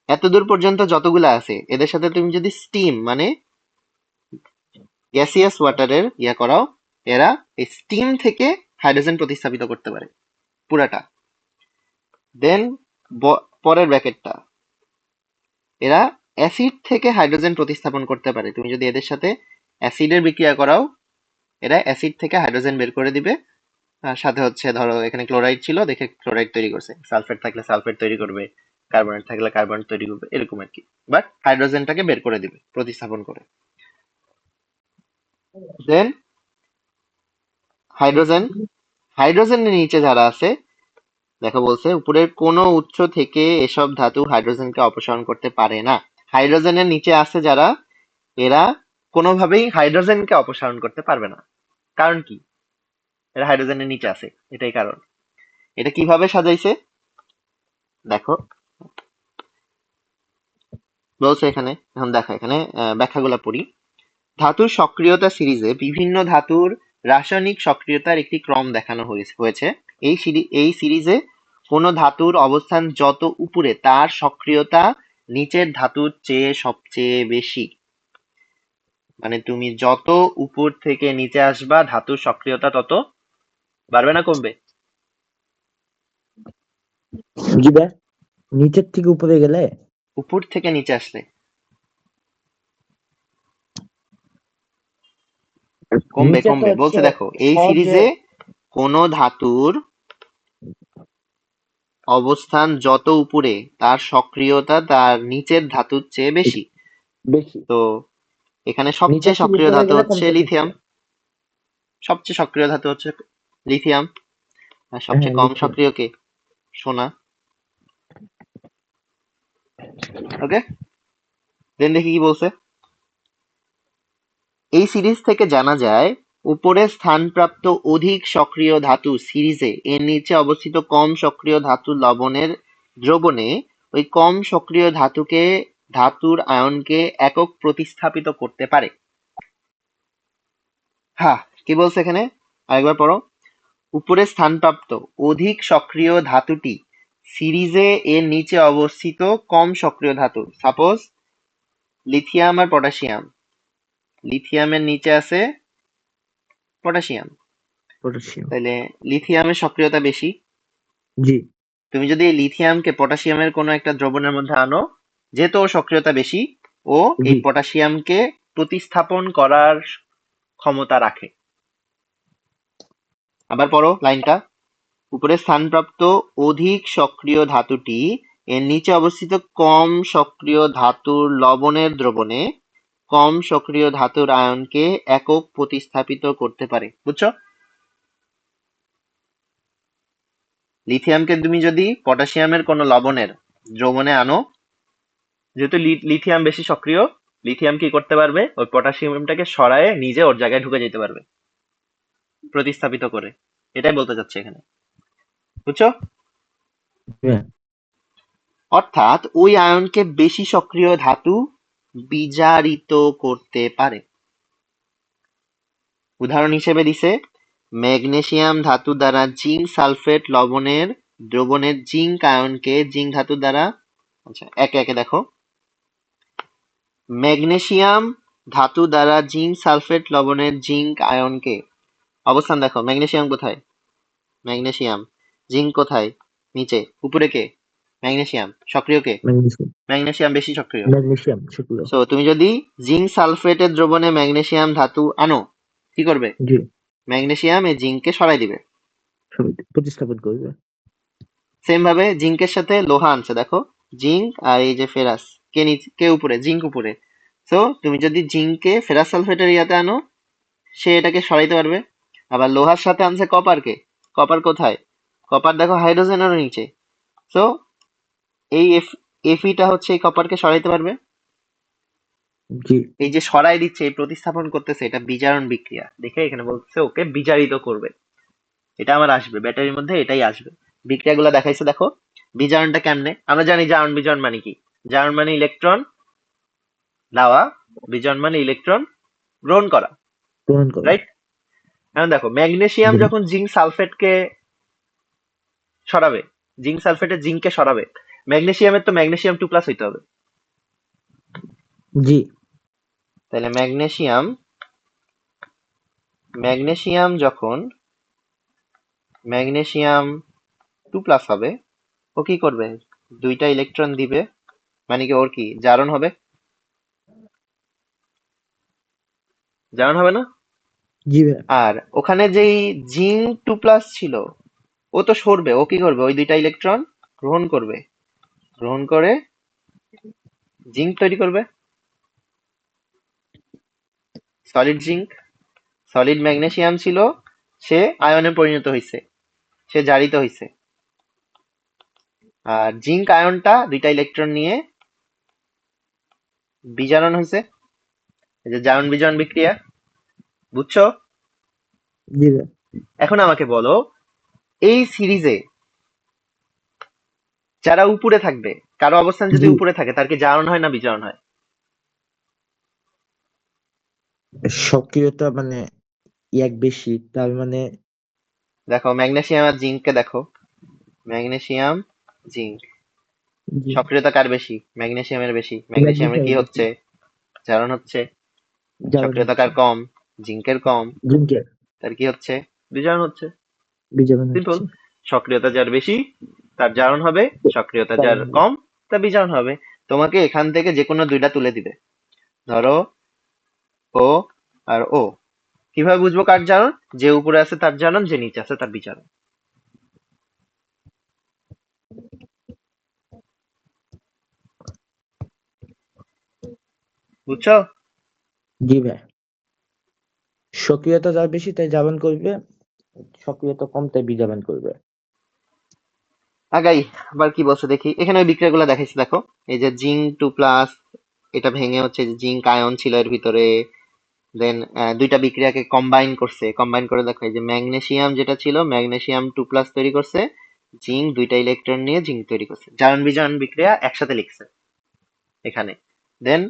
এতদূর পর্যন্ত যতগুলা আছে এদের সাথে তুমি যদি স্টিম মানে গ্যাসিয়াস ওয়াটারের ইয়া করাও, এরা এই স্টিম থেকে হাইড্রোজেন প্রতিস্থাপিত করতে পারে পুরাটা। দেন পরের ব্র্যাকেটটা, এরা অ্যাসিড থেকে হাইড্রোজেন প্রতিস্থাপন করতে পারে। তুমি যদি এদের সাথে অ্যাসিডের বিক্রিয়া করাও, এরা অ্যাসিড থেকে হাইড্রোজেন বের করে দিবে। আর সাথে হচ্ছে ধরো এখানে ক্লোরাইড ছিল দেখে ক্লোরাইড তৈরি করছে, সালফেট থাকলে সালফেট তৈরি করবে, কার্বনেট থাকলে কার্বন তৈরি করবে, এরকম আর কি। বাট হাইড্রোজেনটাকে বের করে দিবে প্রতিস্থাপন করে। দেন হাইড্রোজেন, হাইড্রোজেনের নিচে যারা আছে দেখো বলছে উপরের কোনো উৎস থেকে এসব ধাতু হাইড্রোজেনকে অপসারণ করতে পারে না। হাইড্রোজেনের নিচে আছে যারা, এরা কোনোভাবেই হাইড্রোজেনকে অপসারণ করতে পারবে না। কারণ কি? এরা হাইড্রোজেনের নিচে আছে, এটাই কারণ। এটা কিভাবে সাজাইছে দেখো, বলছে এখানে, এখন দেখো এখানে ব্যাখ্যাগুলো পড়ি। ধাতুর সক্রিয়তা সিরিজে বিভিন্ন ধাতুর রাসায়নিক সক্রিয়তার একটি ক্রম দেখানো হয়েছে। এই সিরিজে কোনো ধাতুর অবস্থান যত উপরে তার সক্রিয়তা নিচের ধাতুর চেয়ে সবচেয়ে বেশি। মানে তুমি যত উপর থেকে নিচে আসবা ধাতুর সক্রিয়তা তত বাড়বে না কমবে? জি ভাই, নিচের থেকে উপরে গেলে উপর থেকে নিচে আসলে কমবে নিচে তো কমবে হচ্ছে বলছে। দেখো এই সহজে সিরিজে কোনো ধাতুর অবস্থান যত উপরে তার সক্রিয়তা তার নিচের ধাতুর চেয়ে বেশি। বেশি, তো এখানে নিচের সবচেয়ে থেকে সক্রিয় উপরে ধাতু গেলে হচ্ছে কমতে থাকছে। লিথিয়াম। সবচেয়ে সক্রিয় ধাতু হচ্ছে লিথিয়াম। আর হ্যাঁ, সবচেয়ে কম লিথিয়াম। সক্রিয় কে? সোনা। ওকে, দেন দেখি কি বলছে। এই সিরিজ থেকে জানা যায় উপরে স্থানপ্রাপ্ত অধিক সক্রিয় ধাতু সিরিজে এর নিচে অবস্থিত কম সক্রিয় ধাতু লবণের দ্রবণে ওই কম সক্রিয় ধাতুর আয়নকে একক প্রতিস্থাপিত করতে পারে। হ্যাঁ, কি বলছে এখানে আরেকবার পড়ো। উপরে স্থানপ্রাপ্ত অধিক সক্রিয় ধাতুটি সিরিজে এর নিচে অবস্থিত কম সক্রিয় ধাতু, সাপোজ লিথিয়াম আর পটাশিয়াম, লিথিয়ামের নিচে আছে পটাশিয়াম, পটাশিয়াম। তাহলে লিথিয়ামের সক্রিয়তা বেশি। জি। তুমি যদি এই লিথিয়ামকে পটাশিয়ামের কোনো একটা দ্রবণের মধ্যে আনো, যেহেতু ওর সক্রিয়তা বেশি, ও এই জি। পটাশিয়ামকে প্রতিস্থাপন করার ক্ষমতা রাখে। আবার পড়ো লাইনটা। উপরে স্থানপ্রাপ্ত অধিক সক্রিয় ধাতুটি এর নিচে অবস্থিত কম সক্রিয় ধাতুর লবণের দ্রবণে কম সক্রিয় ধাতুর আয়নকে একক প্রতিস্থাপিত করতে পারে। বুঝছো? লিথিয়ামকে তুমি যদি পটাশিয়ামের কোনো লবণের দ্রবণে আনো, যেহেতু লিথিয়াম বেশি সক্রিয়, লিথিয়াম কি করতে পারবে, ওই পটাশিয়ামটাকে সরায়ে নিজে ওর জায়গায় ঢুকে যেতে পারবে প্রতিস্থাপিত করে। এটাই বলতে চাচ্ছে এখানে। বুঝছো? হ্যাঁ। অর্থাৎ ওই আয়নকে বেশি সক্রিয় ধাতু বিজারিত করতে পারে। উদাহরণ হিসেবে দিছে ম্যাগনেসিয়াম ধাতু দ্বারা জিঙ্ক সালফেট লবণের দ্রবণের জিঙ্ক আয়নকে জিঙ্ক ধাতু দ্বারা, আচ্ছা একে একে দেখো, ম্যাগনেসিয়াম ধাতু দ্বারা জিঙ্ক সালফেট লবণের জিঙ্ক আয়নকে, অবস্থান দেখো, ম্যাগনেসিয়াম কোথায়, ম্যাগনেসিয়াম, জিঙ্ক কোথায়, নিচে, উপরে কে, ম্যাগনেসিয়াম, সক্রিয় কে, ম্যাগনেসিয়াম। ম্যাগনেসিয়াম বেশি সক্রিয়। ম্যাগনেসিয়াম সক্রিয়। সো তুমি যদি জিঙ্ক সালফেটের দ্রবণে ম্যাগনেসিয়াম ধাতু আনো, কি করবে, জি। ম্যাগনেসিয়াম এই জিঙ্ককে সরাই দিবে। প্রতিস্থাপন করবে। সেম ভাবে জিঙ্কের সাথে লোহা আনছে, দেখো জিঙ্ক আর এই যে ফেরাস, কে নিচে, কে উপরে, জিঙ্ক উপরে। সো তুমি যদি জিঙ্ককে ফেরাস সালফেটের ইয়াতে আনো, সে এটাকে সরাইতে পারবে। আবার লোহার সাথে আনছে কপারকে, কপার কোথায়, কপার দেখো হাইড্রোজেনের নিচে। সো এই এফিটা হচ্ছে এই কপারকে সরাইতে পারবে। জি। এই যে সরাই দিচ্ছে, এই প্রতিস্থাপন করতেছে, এটা বিজারণ বিক্রিয়া। দেখে এখানে বলছে ওকে বিজারিত করবে। এটা আমার আসবে ব্যাটারির মধ্যে, এটাই আসবে। বিক্রিয়াগুলো দেখাইছে দেখো। বিজারণটা কেমনে, আমরা জানি জারণ বিজারণ মানে কি, জারণ মানে ইলেকট্রন দেওয়া, বিজারণ মানে ইলেকট্রন গ্রহণ করা, গ্রহণ করা। রাইট? এখন দেখো ম্যাগনেসিয়াম জি। যখন জিঙ্ক সালফেটকে সরাবে, জিঙ্ক সালফেটের জিঙ্ককে সরাবে, ম্যাগনেসিয়ামের তো ম্যাগনেসিয়াম 2+ হইতে হবে। জি। তাহলে ম্যাগনেসিয়াম, ম্যাগনেসিয়াম যখন ম্যাগনেসিয়াম 2+ হবে, ও কি করবে, দুইটা ইলেকট্রন দিবে, মানে কি ওর কি জারণ হবে, জারণ হবে না? জি ভাই। আর ওখানে যেই জিঙ্ক 2+ ছিল, ও তো সরবে, ও কি করবে, ওই দুইটা ইলেকট্রন গ্রহণ করবে, গ্রহণ করে জিঙ্ক তৈরি করবে, সলিড জিঙ্ক। সলিড ম্যাগনেসিয়াম ছিল, সে আয়নে পরিণত হয়েছে, সে জারিত হয়েছে। আর জিঙ্ক আয়নটা দুইটা ইলেকট্রন নিয়ে বিজারণ হয়েছে, এই যে জারণ বিজারণ বিক্রিয়া। বুঝছো? জি ভাই। এখন আমাকে বলো, এই সিরিজে যারা উপরে থাকবে, কারো অবস্থান যদি জি। উপরে থাকে, তার কি জারণ হয় না বিজারণ হয়? সক্রিয়তা মানে এক বেশি, তার মানে। দেখো ম্যাগনেসিয়াম আর জিঙ্ককে দেখো, ম্যাগনেসিয়াম জিঙ্ক, জি। সক্রিয়তা কার বেশি, ম্যাগনেসিয়ামের বেশি। ম্যাগনেসিয়ামের কি ম্যাগনেসিয়াম বেশি। হচ্ছে, জারণ হচ্ছে। জারণ সক্রিয়তা হচ্ছে। কার কম, জিঙ্কের কম, জিঙ্কের তার কি হচ্ছে, বিজারণ হচ্ছে। বিজারণ সিম্পল। হচ্ছে। সক্রিয়তা যার বেশি তার জারণ হবে, সক্রিয়তা যার জারণ হবে। কম তার বিজারণ হবে। তোমাকে এখান থেকে যে কোনো দুইটা তুলে দিবে, ধরো ও আর ও। কিভাবে বুঝবো কার জারণ, যে উপরে আছে তার জারণ, যে নিচে আছে তার বিজারণ। বুঝছো? জি ভাই। সক্রিয়তা যার বেশি তাই জারণ করবে, সক্রিয়তা কম তাই বিজারণ করবে। আগাই। আবার কি বলছে দেখি, এখানে ওই বিক্রিয়াগুলো দেখাইছে দেখো। এই যে জিঙ্ক 2+, এটা ভেঙে হচ্ছে যে জিঙ্ক আয়ন ছিল এর ভিতরে, দেন দুইটা বিক্রিয়াকে কম্বাইন করছে, কম্বাইন করে দেখো এই যে ম্যাগনেসিয়াম যেটা ছিল ম্যাগনেসিয়াম 2+ তৈরি করছে, জিঙ্ক দুইটা ইলেকট্রন নিয়ে জিঙ্ক তৈরি করছে, জারণ বিজারণ বিক্রিয়া একসাথে লিখছে এখানে। দেন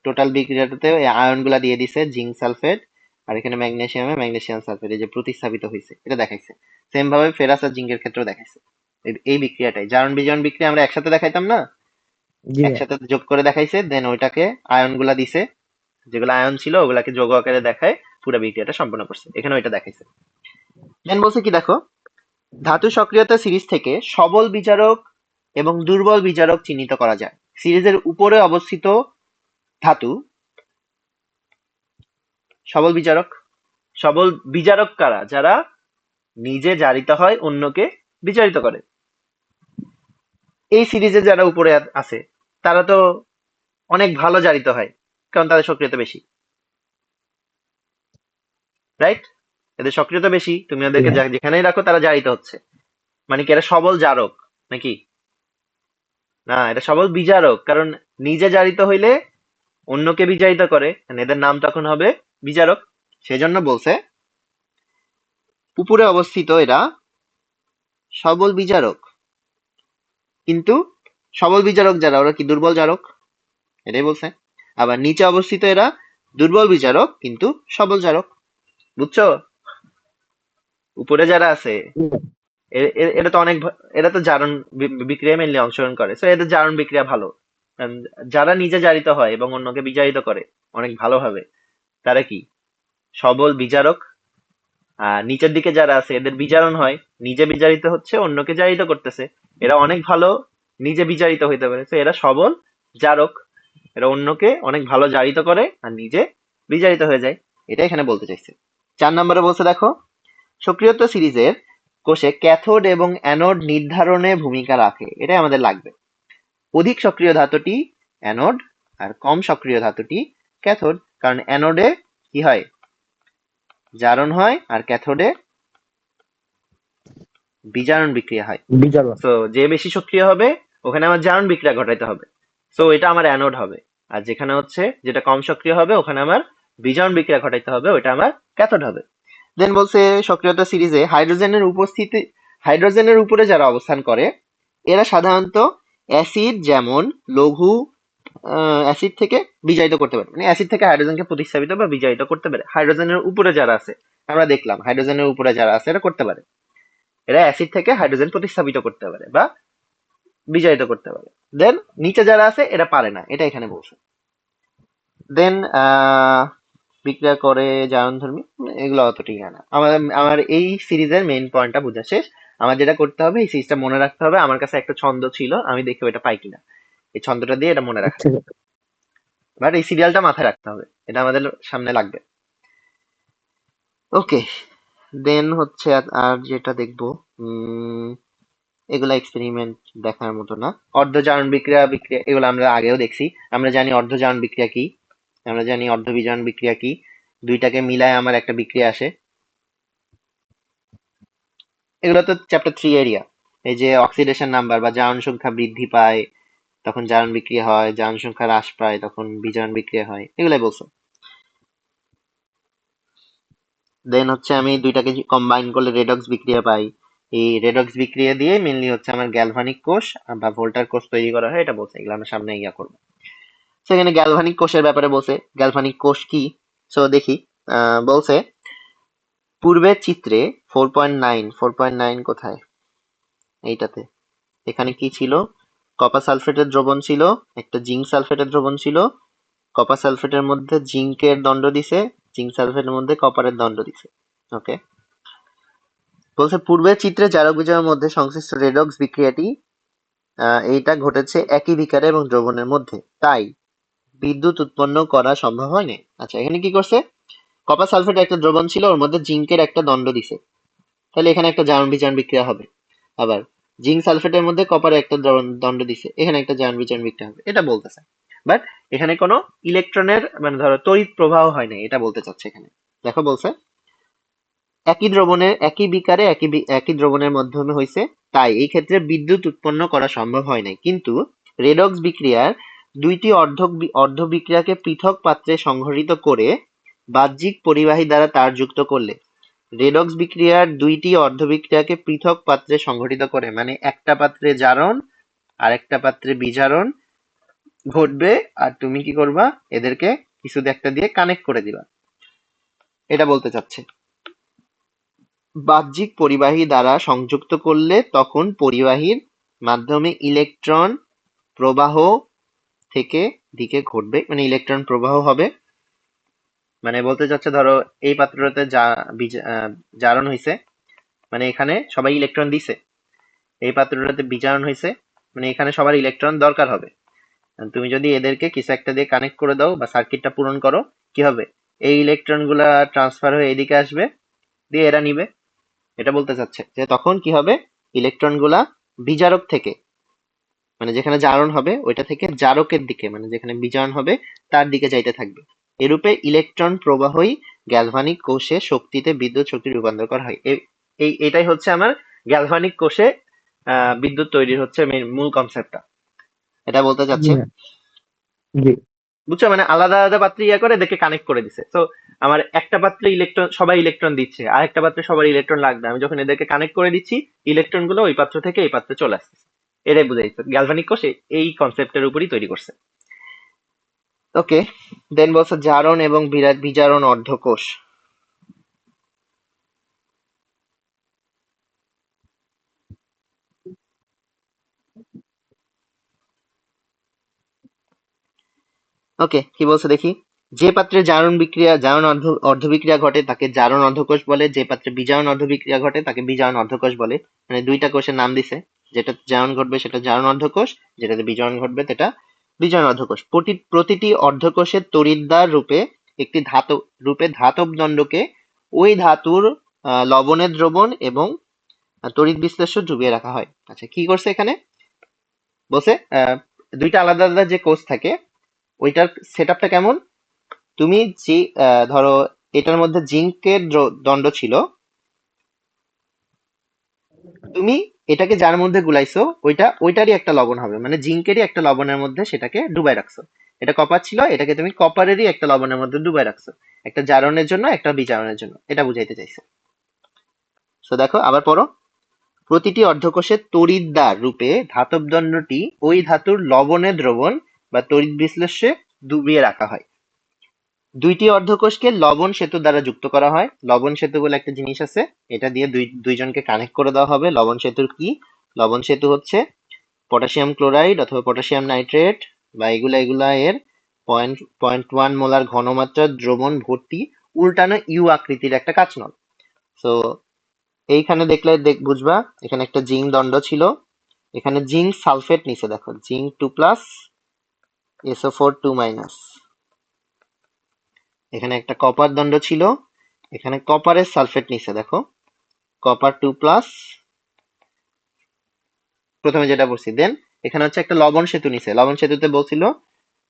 টোটাল বিক্রিয়াটাতে এই আয়ন গুলা দিয়ে দিছে, জিঙ্ক সালফেট আর এখানে ম্যাগনেসিয়ামে ম্যাগনেসিয়াম সালফেট, এই যে প্রতিস্থাপিত হয়েছে, এটা দেখাইছে। সেম ভাবে ফেরাস আর জিঙ্কের ক্ষেত্রেও দেখাইছে। এই বিক্রিয়াটাই জারণ বিজারণ বিক্রিয়া আমরা একসাথে দেখাইতাম না, জি ভাই। একসাথে যোগ করে দেখাইছে, দেন ওইটাকে আয়ন গুলা দিছে, যেগুলো আয়ন ছিল ওগুলাকে যৌগ আকারে দেখায় পুরো বিক্রিয়াটা সম্পন্ন করছে, এখানে ওইটা দেখাইছে। দেন বলছে কি দেখো, ধাতু সক্রিয়তা সিরিজ থেকে সবল বিজারক এবং দুর্বল বিজারক চিহ্নিত করা যায়। সিরিজের উপরে অবস্থিত ধাতু সবল বিজারক। সবল বিজারক কারা, যারা নিজে জারিত হয় অন্যকে বিজারিত করে। এই সিরিজে যারা উপরে আছে তারা তো অনেক ভালো জারিত হয়, কারণ তাদের সক্রিয়তা বেশি, রাইট? এদের সক্রিয়তা বেশি, তুমি ওদেরকে যেখানেই রাখো তারা জারিত হচ্ছে। মানে কি এরা সবল জারক নাকি? না, এটা সবল বিজারক, কারণ নিজে জারিত হইলে অন্যকে বিজারিত করে, and এদের নাম তখন হবে বিজারক। সেজন্য বলছে উপরে অবস্থিত এরা সবল বিজারক, কিন্তু সবল বিজারক যারা ওরা কি দুর্বল জারক, এটাই বলছে। আবার নিচে অবস্থিত এরা দুর্বল বিজারক কিন্তু সবল জারক, বুঝছো? উপরে যারা আছে এরা তো অনেক এরা তো জারণ বিক্রিয়া মেনলি অংশগ্রহণ করে, তো এদের জারণ বিক্রিয়া ভালো। কারণ যারা নিজে জারিত হয় এবং অন্যকে বিজারিত করে অনেক ভালোভাবে, তারা কি সবল বিজারক। আর নিচের দিকে যারা আছে এদের বিজারণ হয়, নিজে বিজারিত হচ্ছে অন্যকে জারিত করতেছে, এরা অনেক ভালো নিজে বিজারিত হইতে পারে, তো এরা সবল জারক। এরা অন্যকে অনেক ভালো জারিত করে আর নিজে বিজারিত হয়ে যায়, এটা এখানে বলতে চাইছে। 4 নম্বরে বলছে দেখো, সক্রিয়তা সিরিজের কোষে ক্যাথোড এবং অ্যানোড নির্ধারণে ভূমিকা রাখে, এটাই আমাদের লাগবে। অধিক সক্রিয় ধাতুটি অ্যানোড আর কম সক্রিয় ধাতুটি ক্যাথোড, কারণ অ্যানোডে কি হয়, জারণ হয়, আর ক্যাথোডে বিজারণ বিক্রিয়া হয়। বিজারক। তো যে বেশি সক্রিয় হবে ওখানে আমার জারণ বিক্রিয়া ঘটাইতে হবে, তো এটা আমার অ্যানোড হবে। আর যেখানে হচ্ছে যেটা কম সক্রিয় হবে ওখানে আমার বিজারণ বিক্রিয়া ঘটাইতে হবে, ওইটা আমার ক্যাথোড হবে। দেন বলছে সক্রিয়তা সিরিজে হাইড্রোজেনের উপরে যারা অবস্থান করে এরা সাধারণত অ্যাসিড যেমন লঘু অ্যাসিড থেকে বিজারিত করতে পারে, মানে অ্যাসিড থেকে হাইড্রোজেনকে প্রতিস্থাপিত বা বিজারিত করতে পারে। হাইড্রোজেনের উপরে যারা আছে, আমরা দেখলাম হাইড্রোজেনের উপরে যারা আছে এরা করতে পারে, এরা অ্যাসিড থেকে হাইড্রোজেন প্রতিস্থাপিত করতে পারে বা বিজারিত করতে পারে। দেন নিচে যারা আছে এরা পারে না, এটা এখানে বলছে। দেন বিক্রিয়া করে জারণধর্মী, এগুলো অত ঠিক হয় না। আমার এই সিরিজের মেইন পয়েন্টটা বোঝা শেষ। আমার যেটা করতে হবে এই সিরিজটা মনে রাখতে হবে। আমার কাছে একটা ছন্দ ছিল, আমি দেখি ওটা পাই কিনা, এই ছন্দটা দিয়ে এটা মনে রাখা ঠিক যায়। বাট এই সিরিয়ালটা মাথায় রাখতে হবে, এটা আমাদের সামনে লাগবে। ওকে, দেন হচ্ছে আর যেটা দেখবো, এগুলা এক্সপেরিমেন্ট দেখার মতো না। অর্ধজারণ বিক্রিয়া এগুলো আমরা আগেও দেখছি। আমরা জানি অর্ধজারণ বিক্রিয়া কি, আমরা জানি অর্ধবিজারণ বিক্রিয়া কি, দুইটাকে মিলায় আমার একটা বিক্রিয়া আসে। এগুলো তো চ্যাপ্টার 3 এরিয়া। এই যে অক্সিডেশন নাম্বার বা জারণ সংখ্যা বৃদ্ধি পায় তখন জারণ বিক্রিয়া হয়, জারণ সংখ্যা হ্রাস পায় তখন বিজারণ বিক্রিয়া হয়, এগুলাই বলছো। দেন হচ্ছে আমি দুইটাকে কম্বাইন করলে রেডক্স বিক্রিয়া পাই। এই রেডক্স বিক্রিয়া দিয়ে মেনলি হচ্ছে আমার গ্যালভানিক কোষ বা ভোল্টার কোষ তৈরি করা হয়, এটা বলছে। এগুলো আমরা সামনে ইয়া করবো। সেখানে গ্যালভানিক কোষের ব্যাপারে বলছে, গ্যালভানিক কোষ কি। সো দেখি, বলছে পূর্বের চিত্রে 4.9 কোথায়, এইটাতে। এখানে কি ছিল, কপার সালফেটের দ্রবণ ছিল, একটা জিঙ্ক সালফেটের দ্রবণ ছিল। কপার সালফেটের মধ্যে জিঙ্কের দণ্ড দিছে, জিঙ্ক সালফেটের মধ্যে কপারের দণ্ড দিছে। ওকে, বলছে পূর্বের চিত্রে জারক বিজারকের মধ্যে সংশ্লিষ্ট রেডক্স বিক্রিয়াটি এইটা ঘটেছে একই বিকারে এবং দ্রবণের মধ্যে, তাই বিদ্যুৎ উৎপন্ন করা সম্ভব হয়নি। আচ্ছা, এখানে কি করছে, কপার সালফেট একটা দ্রবণ ছিল, ওর মধ্যে জিঙ্কের একটা দণ্ড দিছে, তাহলে এখানে একটা জারণ বিজারণ বিক্রিয়া হবে। আবার জিঙ্ক সালফেটের মধ্যে কপার একটা দণ্ড দিছে, এখানে একটা জারণ বিজারণ বিক্রিয়া হবে, এটা বলতেছে। বাট এখানে কোনো ইলেকট্রনের মানে ধরো তড়িৎ প্রবাহ হয় না, এটা বলতে চাচ্ছে এখানে। দেখো বলছে একই দ্রবণের একই বিকারে একই দ্রবণের মাধ্যমে হয়েছে, তাই এই ক্ষেত্রে বিদ্যুৎ উৎপন্ন করা সম্ভব হয় নাই। কিন্তু রেডক্স বিক্রিয়ার দুইটি অর্ধ বিক্রিয়াকে পৃথক পাত্রে সংঘটিত করে বাহ্যিক পরিবাহী দ্বারা তার যুক্ত করলে, রেডক্স বিক্রিয়ার দুইটি অর্ধ বিক্রিয়াকে পৃথক পাত্রে সংঘটিত করে মানে একটা পাত্রে জারণ আর একটা পাত্রে বিজারণ ঘটবে, আর তুমি কি করবা, এদেরকে কিছু একটা দিয়ে কানেক্ট করে দিবা, এটা বলতে চাচ্ছে। বাহ্যিক পরিবাহী দ্বারা সংযুক্ত করলে তখন পরিবাহীর মাধ্যমে ইলেকট্রন প্রবাহ থেকে দিকে ঘটবে, মানে ইলেকট্রন প্রবাহ হবে। মানে বলতে চাচ্ছে ধরো এই পাত্রটাতে জারণ হয়েছে, মানে এখানে সবাই ইলেকট্রন দিছে। এই পাত্রটাতে বিজারণ হয়েছে, মানে এখানে সবার ইলেকট্রন দরকার হবে। তুমি যদি এদেরকে কিছু একটা দিয়ে কানেক্ট করে দাও বা সার্কিটটা পূরণ করো, কি হবে, এই ইলেকট্রন গুলা ট্রান্সফার হয়ে এদিকে আসবে, দিয়ে এরা নিবে। এটা বলতে চাচ্ছে যে তখন কি হবে, ইলেকট্রনগুলা বিজারক থেকে, মানে যেখানে জারণ হবে ওইটা থেকে জারকের দিকে, মানে যেখানে বিজারণ হবে তার দিকে যাইতে থাকবে। এরূপে ইলেকট্রন প্রবাহই গ্যালভানিক কোষে শক্তিতে বিদ্যুৎ শক্তি রূপান্তর করা হয়। এটাই হচ্ছে আমার গ্যালভানিক কোষে বিদ্যুৎ তৈরির হচ্ছে মূল কনসেপ্টটা, এটা বলতে জি চাচ্ছি। ভাই, জি। বুঝছো, মানে আলাদা আলাদা পাত্রে করে এদেরকে কানেক্ট করে দিছে। তো আমার একটা পাত্রে ইলেকট্রন, সবাই ইলেকট্রন দিচ্ছে, আর একটা পাত্রে সবার ইলেকট্রন লাগবে, আমি যখন এদেরকে কানেক্ট করে দিচ্ছি ইলেকট্রন গুলো ওই পাত্র থেকে এই পাত্রে চলে আসছে। এটাই বুঝাইছে গ্যালভানিক কোষ এই কনসেপ্টের উপরই তৈরি করছে। ওকে, দেন বলছে জারণ এবং বিজারণ অর্ধকোষ। ওকে, কি বলছে দেখি। যে পাত্রে জারণ অর্ধবিক্রিয়া ঘটে তাকে জারণ অর্ধকোষ বলে, যে পাত্রে বিজারণ অর্ধবিক্রিয়া ঘটে তাকে বিজারণ অর্ধকোষ বলে। মানে দুইটা কোষের নাম দিছে, যেটা জারণ ঘটবে সেটা জারণ অর্ধকোষ, যেটাতে বিজারণ ঘটবে সেটা বিজারণ অর্ধকোষ। প্রতিটি অর্ধকোষের তড়িৎদ্বার রূপে একটি ধাতব দণ্ডকে ওই ধাতুর লবণের দ্রবণ এবং তড়িৎ বিশ্লেষ্য ডুবিয়ে রাখা হয়। আচ্ছা, কি করছে এখানে বলছে, দুইটা আলাদা আলাদা যে কোষ থাকে ওইটার সেটআপটা কেমন। তুমি যে ধরো এটার মধ্যে জিঙ্কের দণ্ড ছিল, তুমি এটাকে যার মধ্যে গুলাইছো ওইটারই একটা লবণ হবে, মানে জিঙ্কেরই একটা লবণের মধ্যে সেটাকে ডুবাই রাখছো। এটা কপার ছিল, এটাকে তুমি কপারেরই একটা লবণের মধ্যে ডুবাই রাখছো, একটা জারণের জন্য একটা বিজারণের জন্য, এটা বুঝাইতে চাইছে। তো দেখো আবার পড়ো। প্রতিটি অর্ধকোষের তড়িৎদ্বার রূপে ধাতব দণ্ডটি ওই ধাতুর লবণের দ্রবণ বা তড়িৎ বিশ্লেষ্যে ডুবিয়ে রাখা হয়। দুইটি অর্ধকোষকে লবণ সেতু দ্বারা যুক্ত করা হয়। লবণ সেতু বলে একটা জিনিস আছে, এটা দিয়ে দুইজনকে কানেক্ট করে দেওয়া হবে। লবণ সেতুর কি, লবণ সেতু হচ্ছে পটাশিয়াম ক্লোরাইড অথবা পটাশিয়াম নাইট্রেট বা এগুলা এর 0.1 মোলার ঘনমাত্রার দ্রবণ ভর্তি উল্টানো ইউ আকৃতির একটা কাঁচনল। তো এইখানে দেখলে বুঝবা, এখানে একটা জিঙ্ক দণ্ড ছিল, এখানে জিঙ্ক সালফেট নিচে দেখো, জিঙ্ক 2+, SO4 2-। এখানে একটা কপার দণ্ড ছিল, এখানে কপারের সালফেট নিচে দেখো, কপার 2+, প্রথমে যেটা বলছি। দেন এখানে হচ্ছে একটা লবণ সেতু নিচে, লবণ সেতুতে বলছিল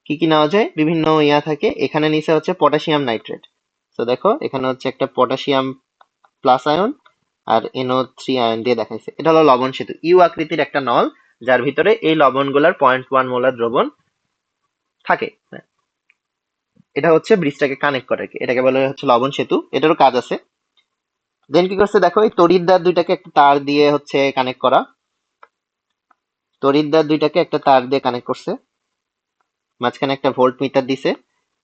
কি কি নেওয়া যায়, বিভিন্ন ইয়া থাকে। এখানে নিচে হচ্ছে পটাশিয়াম নাইট্রেট। তো দেখো এখানে হচ্ছে একটা পটাশিয়াম প্লাস আয়ন আর NO3 আয়ন দিয়ে দেখাইছে, এটা হলো লবণ সেতু, ইউ আকৃতির একটা নল যার ভিতরে এই লবণগুলার 0.1 মোলার দ্রবণ থাকে। এটা হচ্ছে ব্রিজটাকে কানেক্ট করে, এটাকে বলা হচ্ছে লবণ সেতু, এটারও কাজ আছে। দেন কি করছে দেখো, এই তড়িৎদ্বার দুইটাকে একটা তার দিয়ে হচ্ছে কানেক্ট করা, তড়িৎদ্বার দুইটাকে একটা তার দিয়ে কানেক্ট করছে, মাঝখানে একটা ভোল্ট মিটার দিছে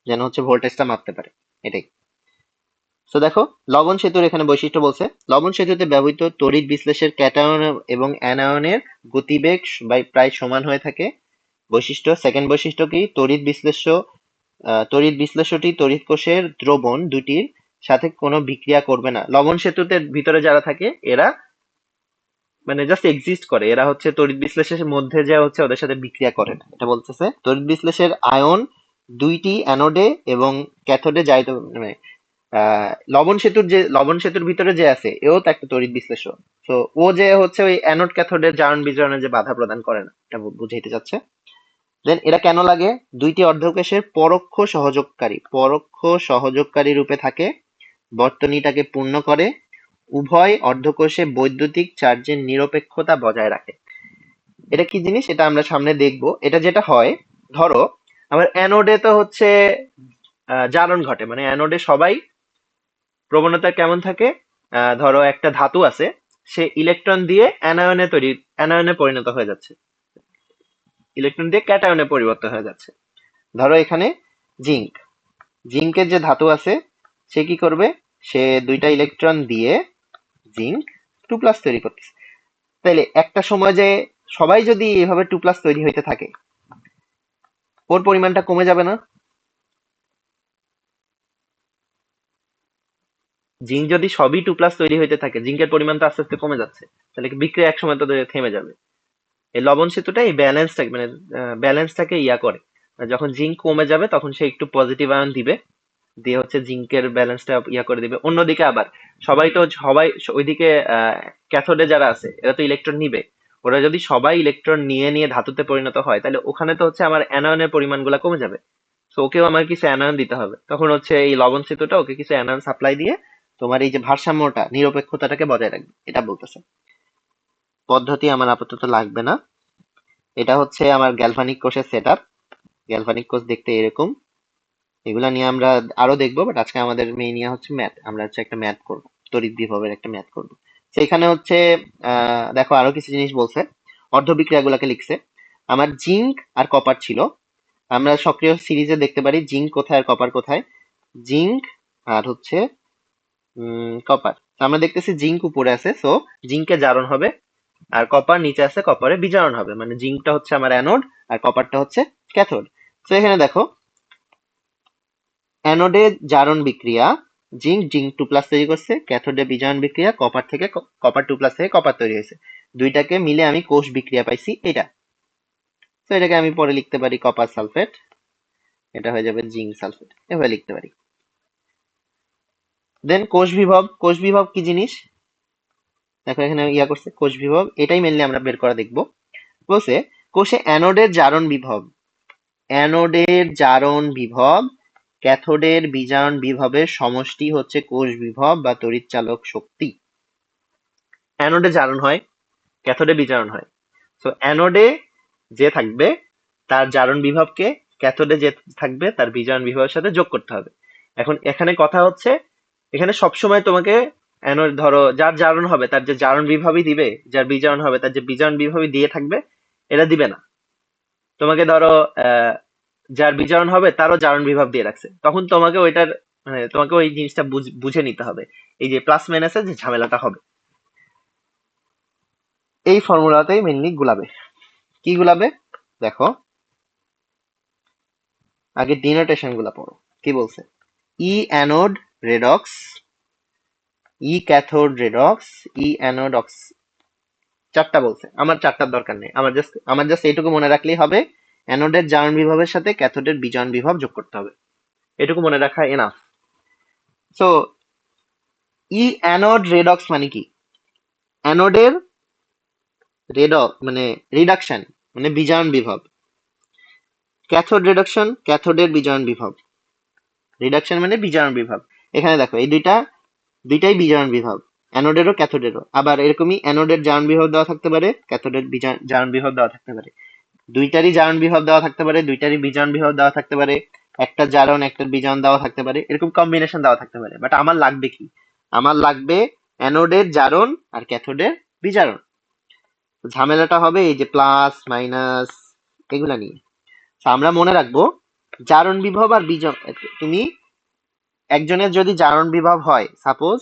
যেন হচ্ছে ভোল্টেজটা মাপতে পারে, এটাই। তো দেখো লবণ সেতুর এখানে বৈশিষ্ট্য বলছে, লবণ সেতুতে ব্যবহৃত তড়িৎ বিশ্লেষের ক্যাটায়ন এবং অ্যানায়নের গতিবেগ প্রায় সমান হয়ে থাকে। বৈশিষ্ট্য, সেকেন্ড বৈশিষ্ট্য কি, তড়িৎ বিশ্লেষ্যটি তড়িৎ কোষের দ্রবণ দুটির সাথে কোনো বিক্রিয়া করবে না। লবণ সেতুতে ভিতরে যারা থাকে এরা মানে জাস্ট এক্সিস্ট করে, এরা হচ্ছে তড়িৎ বিশ্লেষের মধ্যে যে হচ্ছে ওদের সাথে বিক্রিয়া করে না, এটা বলতেছে। তড়িৎ বিশ্লেষের আয়ন দুইটি অ্যানোডে এবং ক্যাথোডে যাইতে, মানে লবণ সেতুর ভিতরে যে আছে এও তো একটা তড়িৎ বিশ্লেষ্য। তো ও যে হচ্ছে ওই অ্যানোড ক্যাথোডের জারণ বিজারণে যে বাধা প্রদান করে না, এটা বুঝাইতে চাচ্ছে। দেন এরা কেন লাগে, দুইটি অর্ধকোষের পরোক্ষ সহযোগকারী রূপে থাকে, বর্তনীটাকে পূর্ণ করে, উভয় অর্ধকোষে বৈদ্যুতিক চার্জের নিরপেক্ষতা বজায় রাখে। এটা কি জিনিস এটা আমরা সামনে দেখবো। এটা যেটা হয়, ধরো আমার অ্যানোডে তো হচ্ছে জারণ ঘটে, মানে অ্যানোডে সবাই প্রবণতা কেমন থাকে, ধরো একটা ধাতু আছে, সে ইলেকট্রন দিয়ে অ্যানায়নে পরিণত হয়ে যাচ্ছে, ইলেকট্রন দিয়ে ক্যাটায়নে পরিবর্তন হয়ে যাচ্ছে। ধরো এখানে জিঙ্ক, জিঙ্কের যে ধাতু আছে সে কি করবে, সে দুইটা ইলেকট্রন দিয়ে জিঙ্ক 2+ তৈরি করতেছে। তাইলে একটা সময় যে সবাই যদি এভাবে 2+ তৈরি হইতে থাকে, ওর পরিমাণটা কমে যাবে না? জিঙ্ক যদি সবই 2+ তৈরি হইতে থাকে, জিঙ্কের পরিমাণ তো আস্তে আস্তে কমে যাচ্ছে, তাহলে বিক্রিয়া এক সময় তো থেমে যাবে। এই লবণ সেতুটা এই ব্যালেন্সটাকে মানে ব্যালেন্সটাকে ইয়া করে, যখন জিঙ্ক কমে যাবে তখন সে একটু পজিটিভ আয়ন দিবে, দিয়ে হচ্ছে জিঙ্কের ব্যালেন্সটা ইয়া করে দিবে। অন্যদিকে আবার সবাই ওইদিকে ক্যাথোডে যারা আছে এরা তো ইলেকট্রন নিবে। ওরা যদি সবাই ইলেকট্রন নিয়ে নিয়ে ধাতুতে পরিণত হয়, তাহলে ওখানে তো হচ্ছে আমার অ্যানায়নের পরিমাণগুলো কমে যাবে। তো ওকেও আমার কিছু অ্যানায়ন দিতে হবে। তখন হচ্ছে এই লবণ সেতুটা ওকে কিছু অ্যানায়ন সাপ্লাই দিয়ে তোমার এই যে ভারসাম্যটা, নিরপেক্ষতাটাকে বজায় রাখবে, এটা বলতেছে। পদ্ধতি আমার আপাতত লাগবে না। এটা হচ্ছে আমার গ্যালভানিক কোষের সেট আপ। গ্যালভানিক কোষ দেখতে এরকম। এগুলা নিয়ে আমরা আরো দেখবো, বাট আজকে আমাদের মেইন নিয়ে হচ্ছে ম্যাথ। আমরা হচ্ছে একটা ম্যাথ করবো, তড়িৎ বিভবের একটা ম্যাথ করবো। সেইখানে হচ্ছে দেখো আরো কিছু জিনিস বলছে। অর্ধবিক্রিয়াগুলোকে লিখছে। আমার জিঙ্ক আর কপার ছিল। আমরা সক্রিয় সিরিজে দেখতে পারি জিঙ্ক কোথায় আর কপার কোথায়। জিঙ্ক আর হচ্ছে কপার। আমরা দেখতেছি জিঙ্ক উপরে আছে, সো জিঙ্কে জারণ হবে, আর কপার নিচে আছে, কপারে বিজারণ হবে। মানে জিঙ্কটা হচ্ছে আমার অ্যানোড আর কপারটা হচ্ছে ক্যাথোড। তো এখানে দেখো অ্যানোডে জারণ বিক্রিয়া, জিঙ্ক জিঙ্ক 2+ তৈরি করছে, ক্যাথোডে বিজারণ বিক্রিয়া কপার থেকে কপার 2+ থেকে কপার তৈরি হয়েছে। দুইটাকে মিলে আমি কোষ বিক্রিয়া পাইছি এটা। তো এটাকে আমি পরে লিখতে পারি কপার সালফেট, এটা হয়ে যাবে জিঙ্ক সালফেট, এভাবে লিখতে পারি। দেন কোষ বিভব কি জিনিস দেখো এখানে ইয়া করছে, কোষ বিভব এটাই মেনলি আমরা বের করা দেখবো। বলছে কোষে অ্যানোডের জারণ বিভব ক্যাথোডের বিজারণ বিভবের সমষ্টি হচ্ছে কোষ বিভব বা তড়িৎচালক শক্তি। অ্যানোডে জারণ হয়, ক্যাথোডে বিজারণ হয়। তো অ্যানোডে যে থাকবে তার জারণ বিভবকে ক্যাথোডে যে থাকবে তার বিজারণ বিভবের সাথে যোগ করতে হবে। এখন এখানে কথা হচ্ছে, এখানে সবসময় তোমাকে অ্যানোড ধরো যার জারণ হবে তার যে জারণ বিভবই দিবে, যার বিজারণ হবে তার যে বিজারণ বিভবই দিয়ে থাকবে, এটা দিবে না। তোমাকে ধরো যার বিজারণ হবে তারও জারণ বিভব দিয়ে রাখছে, তখন তোমাকে ওইটার মানে তোমাকে ওই জিনিসটা বুঝে নিতে হবে, এই যে প্লাস মাইনাসের যে ঝামেলাটা হবে। এই ফর্মুলাতেই মেনলি গুলাবে। কি গুলাবে দেখো, আগে ডিনোটেশন গুলা পড়ো। কি বলছে? ই অ্যানোড রেডক্স, ই ক্যাথোড রেডক্স, ই অ্যানোড চারটা বলছে। আমার চারটার দরকার নেই, আমার জাস্ট এইটুকু মনে রাখলেই হবে, অ্যানোডের জারণ বিভবের সাথে ক্যাথোডের বিজারণ বিভব যোগ করতে হবে। এটুকু মনে রাখা এনাফ। সো ই অ্যানোড রেডক্স মানে কি? অ্যানোডের মানে রিডাকশন মানে বিজারণ বিভব। ক্যাথোড রিডাকশন ক্যাথোডের বিজারণ বিভব। রিডাকশন মানে বিজারণ বিভব। এখানে দেখো এই দুইটাই বিজারণ বিভব, অ্যানোডেরও ক্যাথোডেরও। আবার এরকমই অ্যানোডের জারণ বিভব দেওয়া থাকতে পারে, ক্যাথোডের জারণ বিভব দেওয়া থাকতে পারে। দুইটারই জারণ বিভব দেওয়া থাকতে পারে, দুইটারই বিজারণ বিভব দেওয়া থাকতে পারে, একটা জারণ একটা বিজারণ দেওয়া থাকতে পারে, এরকম কম্বিনেশন দেওয়া থাকতে পারে। বাট আমার লাগবে কি? আমার লাগবে অ্যানোডের জারণ আর ক্যাথোডের বিজারণ। ঝামেলাটা হবে এই যে প্লাস মাইনাস এগুলা নিয়ে। আমরা মনে রাখবো জারণ বিভব আর তুমি একজনের যদি জারণ বিভব হয়, সাপোজ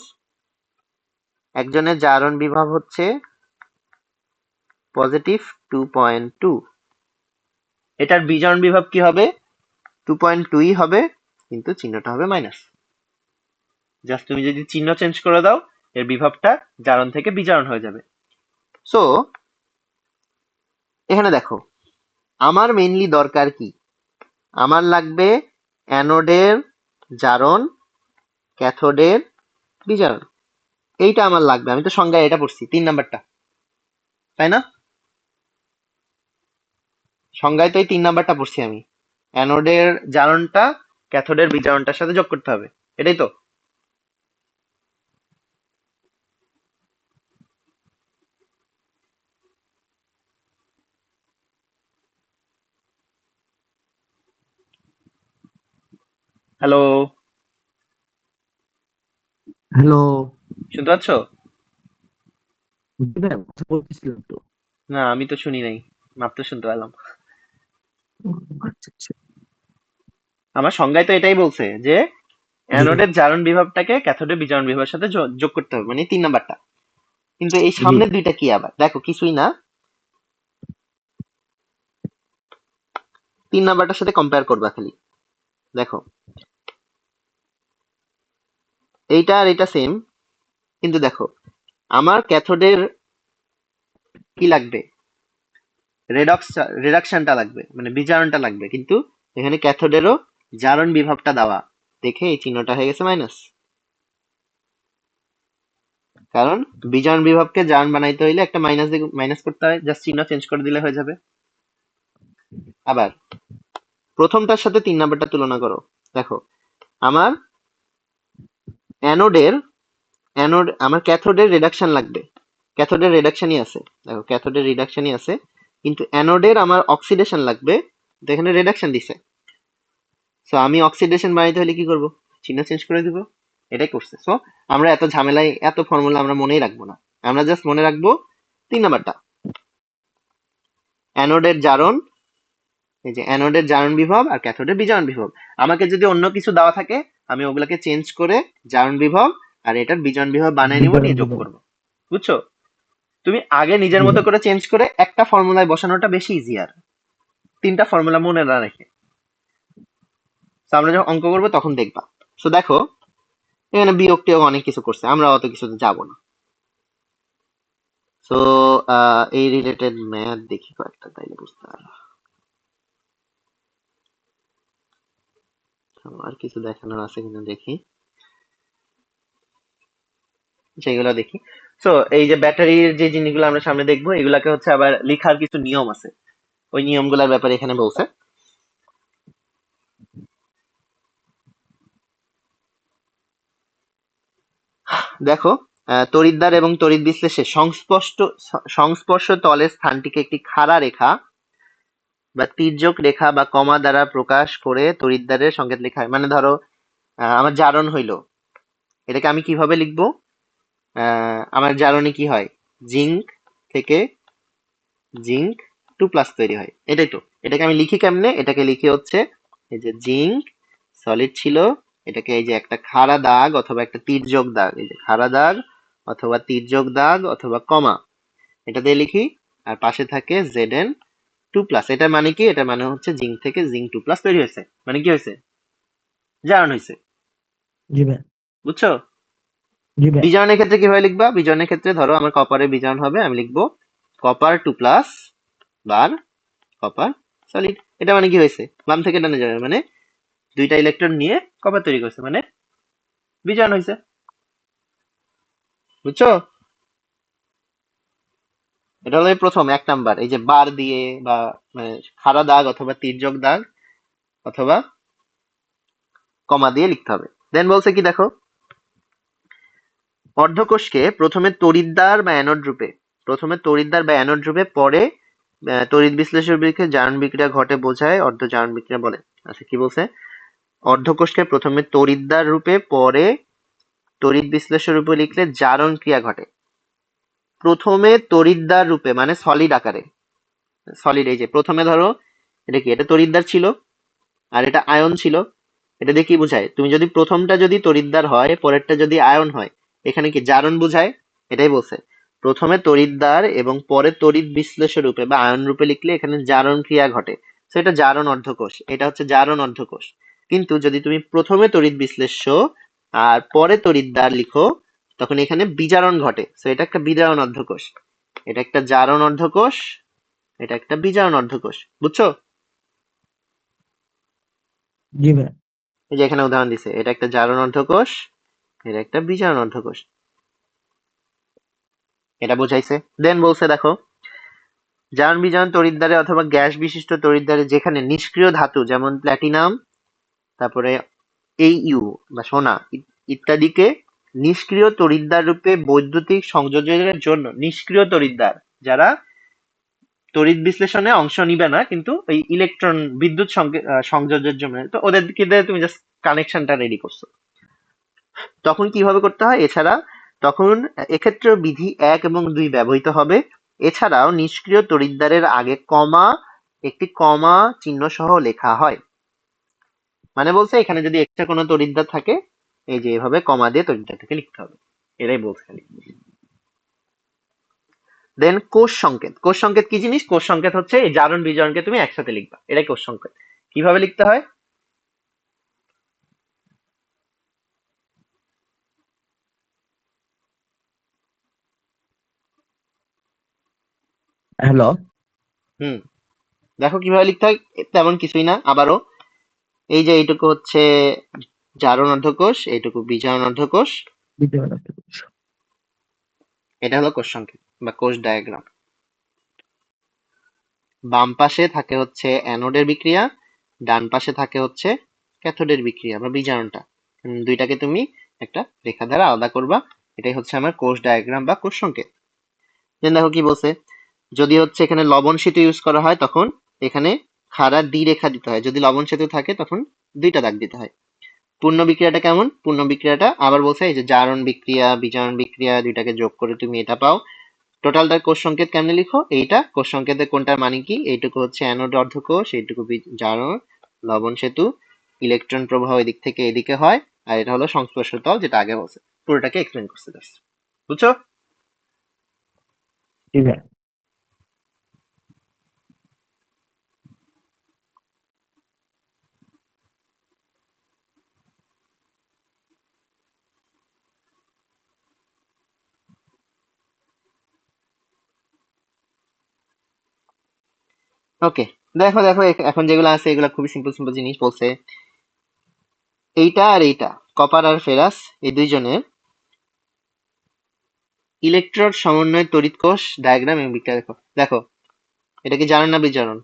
একজনের জারণ বিভব হচ্ছে পজিটিভ 2.2, এটার বিজারণ বিভব কি হবে? 2.2ই হবে, কিন্তু চিহ্নটা হবে মাইনাস। জাস্ট তুমি যদি চিহ্ন চেঞ্জ করে দাও, এর বিভবটা জারণ থেকে বিজারণ হয়ে যাবে। সো এখানে দেখো আমার মেইনলি দরকার কি? আমার লাগবে অ্যানোডের জারণ ক্যাথোডের বিজারণ, এইটা আমার লাগবে। আমি তো সংজ্ঞায় এটা পড়ছি 3 নাম্বারটা, তাই না? সংজ্ঞায় তো এই 3 নাম্বারটা পড়ছি আমি। অ্যানোডের জারণটা ক্যাথোডের বিজারণটার সাথে যোগ করতে হবে, এটাই তো। Hello, hello. শুনতে পাচ্ছ? কথা বলতেছিলাম তো। না আমি তো শুনি নাই, মাত্র শুনতে পেলাম। আচ্ছা আচ্ছা। আমার সংজ্ঞায় তো এটাই বলছে যে অ্যানোডের জারণ বিভবটাকে ক্যাথোডের বিজারণ বিভবের সাথে যোগ করতে হবে, মানে 3 নাম্বারটা। কিন্তু এই জি। সামনের দুইটা কি? আবার দেখো কিছুই না, 3 নাম্বারটার সাথে কম্পেয়ার করবা খালি। দেখো এইটা আর এটা সেম, কিন্তু দেখো আমার ক্যাথোডের কি লাগবে? রিডাকশনটা লাগবে, মানে বিজারণটা লাগবে, কিন্তু এখানে ক্যাথোডেরও জারণ বিভবটা দেওয়া দেখে এই চিহ্নটা হয়ে গেছে মাইনাস, কারণ বিজারণ বিভবকে জারণ বানাইতে হইলে একটা মাইনাস দিয়ে মাইনাস করতে হয়, জাস্ট চিহ্ন চেঞ্জ করে দিলে হয়ে যাবে। আবার প্রথমটার সাথে 3 নাম্বারটা তুলনা করো। দেখো আমার আমার ক্যাথোডের রিডাকশন লাগবে, ক্যাথোডের রিডাকশনই আছে, দেখো ক্যাথোডের রিডাকশনই আছে, কিন্তু অ্যানোডের আমার অক্সিডেশন লাগবে, তো এখানে রিডাকশন দিছে। সো আমি অক্সিডেশন বানাইতে হলে কি করব, চিহ্ন চেঞ্জ করে দিব, এটাই করছে। সো আমরা এত ঝামেলায় এত ফর্মুলা আমরা মনেই রাখবো না, আমরা জাস্ট মনে রাখবো 3 নাম্বারটা, অ্যানোডের জারণ, এই যে অ্যানোডের জারণ বিভব আর ক্যাথোডের বিজারণ বিভব। আমাকে যদি অন্য কিছু দেওয়া থাকে আমি ওগুলাকে চেঞ্জ করে জারণ বিভব আর এটার বিজারণ বিভব বানিয়ে নিব, বিজারণ নিয়ে যোগ বিভব। করব। বুঝছো? তুমি আগে নিজের জি মতো ভাই। করে চেঞ্জ করে একটা ফর্মুলায় বসানোটা বেশি ইজিয়ার, 3টা ফর্মুলা মনে না রেখে। তো আমরা যখন অঙ্ক করবো তখন দেখবা। তো দেখো এখানে বিয়োগ টিয়োগ অনেক কিছু করছে, আমরা অত কিছুতে যাব না। তো এই রিলেটেড ম্যাথ দেখি কয়েকটা, তাইলে বুঝতে পারবো। আর কিছু দেখানোর আছে কিনা দেখি, সেগুলো দেখি। তো এই যে ব্যাটারির যে জিনিসগুলো আমরা সামনে দেখবো, এগুলাকে হচ্ছে আবার লেখার কিছু নিয়ম আছে, ওই নিয়মগুলোর ব্যাপারে এখানে বলছে। দেখো তড়িৎদ্বার এবং তড়িৎ বিশ্লেষে সংস্পর্শ তলের স্থানটিকে একটি খাড়া রেখা বা তির্যক রেখা বা কমা দ্বারা প্রকাশ করে তড়িৎদ্বারের সংকেত লেখা হয়। মানে ধরো আমার জারণ হইলো, এটাকে আমি কিভাবে লিখবো? আমার জারণে কি হয়, জিঙ্ক থেকে জিঙ্ক 2+ তৈরি হয়, এটাই তো। এটাকে আমি লিখি কেমনে, এটাকে লিখি হচ্ছে এই যে জিঙ্ক সলিড ছিল, এটাকে এই যে একটা খাড়া দাগ অথবা একটা তির্যক দাগ, এই যে খাড়া দাগ অথবা তির্যক দাগ অথবা কমা, এটা দিয়ে লিখি। আর পাশে থাকে Zn 2+। এটার মানে কি, এটার মানে হচ্ছে জিঙ্ক থেকে জিঙ্ক 2+ তৈরি হয়েছে, মানে কি হয়েছে, জারণ হয়েছে। জি ভাই। বুঝছো? জি ভাই। বিজারণের ক্ষেত্রে কিভাবে লিখবা, বিজারণের ক্ষেত্রে ধরো আমার কপারের বিজারণ হবে, আমি লিখবো কপার 2+ বার কপার সলিড। এটা মানে কি হয়েছে, বাম থেকে ডানে যাবে, মানে 2টা ইলেকট্রন নিয়ে কপার তৈরি করছে, মানে বিজারণ হয়েছে। বুঝছো? এটা হলো এই প্রথম 1 নাম্বার, এই যে বার দিয়ে বা মানে খাড়া দাগ অথবা তির্যক দাগ অথবা কমা দিয়ে লিখতে হবে। দেন বলছে কি দেখো, অর্ধকোষকে প্রথমে তড়িৎদ্বার বা অ্যানোড রূপে পরে তড়িৎ বিশ্লেষণ বিক্রিয়া জারণ বিক্রিয়া ঘটে বোঝায় অর্ধ জারণ বিক্রিয়া বলে। আচ্ছা কি বলছে, অর্ধকোষকে প্রথমে তড়িৎদ্বার রূপে পরে তড়িৎ বিশ্লেষণ রূপে লিখলে জারণ ক্রিয়া ঘটে। প্রথমে তড়িৎদ্বার রূপে মানে সলিড আকারে, সলিড, এই যে প্রথমে ধরো এটা কি, এটা তড়িৎদ্বার ছিল আর এটা আয়ন ছিল, এটা দিয়ে কি বোঝায়, তুমি যদি প্রথমটা যদি তড়িৎদ্বার হয় পরেরটা যদি আয়ন হয়, এখানে কি জারণ বোঝায়, এটাই বলছে। প্রথমে তড়িৎদ্বার এবং পরে তড়িৎ বিশ্লেষ্য রূপে বা আয়ন রূপে লিখলে এখানে জারণ ক্রিয়া ঘটে। তো এটা জারণ অর্ধকোষ, এটা হচ্ছে জারণ অর্ধকোষ। কিন্তু যদি তুমি প্রথমে তড়িৎ বিশ্লেষ্য আর পরে তড়িৎদ্বার লিখো তখন এখানে বিজারণ ঘটে। তো এটা একটা বিজারণ অর্ধকোষ, এটা একটা জারণ অর্ধকোষ, এটা একটা বিজারণ অর্ধকোষ। বুঝছো? জি ভাই। এই যে এখানে উদাহরণ দিছে, এটা একটা জারণ অর্ধকোষ, এটা একটা বিজারণ অর্ধকোষ, এটা বোঝাইছে। দেন বলছে দেখো, জারণ বিজারণ তড়িৎদ্বারে অথবা গ্যাস বিশিষ্ট তড়িৎদ্বারে যেখানে নিষ্ক্রিয় ধাতু যেমন প্ল্যাটিনাম, তারপরে Au বা সোনা ইত্যাদিকে নিষ্ক্রিয় তড়িৎদ্বার রূপে বৈদ্যুতিক সংযোজনের জন্য, নিষ্ক্রিয় তড়িৎদ্বার যারা তড়িৎ বিশ্লেষণে অংশ নিবে না কিন্তু ওই ইলেকট্রন বিদ্যুৎ সংযোগের জন্য, তো ওদেরকে দিয়ে তুমি জাস্ট কানেকশনটা রেডি করছো, তখন কিভাবে করতে হয়। এছাড়া তখন এক্ষেত্রে বিধি 1 এবং 2 ব্যবহৃত হবে। এছাড়াও নিষ্ক্রিয় তড়িৎদ্বারের আগে একটি কমা চিহ্ন সহ লেখা হয়। মানে বলছে এখানে যদি এক্সট্রা কোনো তড়িৎদ্বার থাকে, এই যে এভাবে কমা দিয়ে তড়িৎদ্বারটাকে লিখতে হবে, এটাই বলছে খালি। দেন কোষ সংকেত, কোষ সংকেত কি জিনিস, কোষ সংকেত হচ্ছে এই জারণ বিজারণকে তুমি একসাথে লিখবা, এটাই কোষ সংকেত। কিভাবে লিখতে হয়, হ্যালো। হুম, দেখো কিভাবে লিখতে হয়, তেমন কিছুই না। আবারও এই যে এইটুকু হচ্ছে জারণ অর্ধকোষ, এইটুকু বিজারণ অর্ধকোষ। বিদ্যমান অর্ধকোষ। এটা হলো কোষ সংকেত বা কোষ ডায়াগ্রাম। বাম পাশে থাকে হচ্ছে অ্যানোডের বিক্রিয়া, ডান পাশে থাকে হচ্ছে ক্যাথোডের বিক্রিয়া বা বিজারণটা। দুইটাকে তুমি একটা রেখা দ্বারা আলাদা করবা। এটাই হচ্ছে আমার কোষ ডায়াগ্রাম বা কোষ সংকেত। দেন দেখো কি বলছে, যদি হচ্ছে এখানে লবণ সেতু ইউজ করা হয় তখন এখানে খাড়া দ্বিরেখা দিতে হয়, যদি লবণ সেতু থাকে তখন দুইটা দাগ দিতে হয়। পূর্ণ বিক্রিয়াটা কেমন? পূর্ণ বিক্রিয়াটা আবার বলছে এই যে জারণ বিক্রিয়া বিজারণ বিক্রিয়া দুইটাকে যোগ করে তুমি এটা পাও। টোটালটার কোষ সংকেত কেমনে লিখো? এইটা কোষ সংকেতে কোনটার মানে কি? এইটুকু হচ্ছে অ্যানোড অর্ধকোষ, এইটুকু জারণ, লবণ সেতু, ইলেকট্রন প্রবাহ এদিক থেকে এদিকে হয়, আর এটা হলো সংস্পর্শ তল, যেটা আগে বলছে। পুরোটাকে এক্সপ্লেন করতে যাচ্ছে, বুঝছো? ঠিক আছে। ওকে, দেখো দেখো এখন যেগুলো আছে এগুলো খুবই সিম্পল সিম্পল জিনিস বলছে। এইটা আর এইটা, কপার আর ফেরাস, এই দুইজনের ইলেকট্রোড সমন্বয় তড়িৎ কোষ ডায়াগ্রাম এবং বিক্রিয়া দেখো। দেখো এটা কি জারণ না বিজারণ?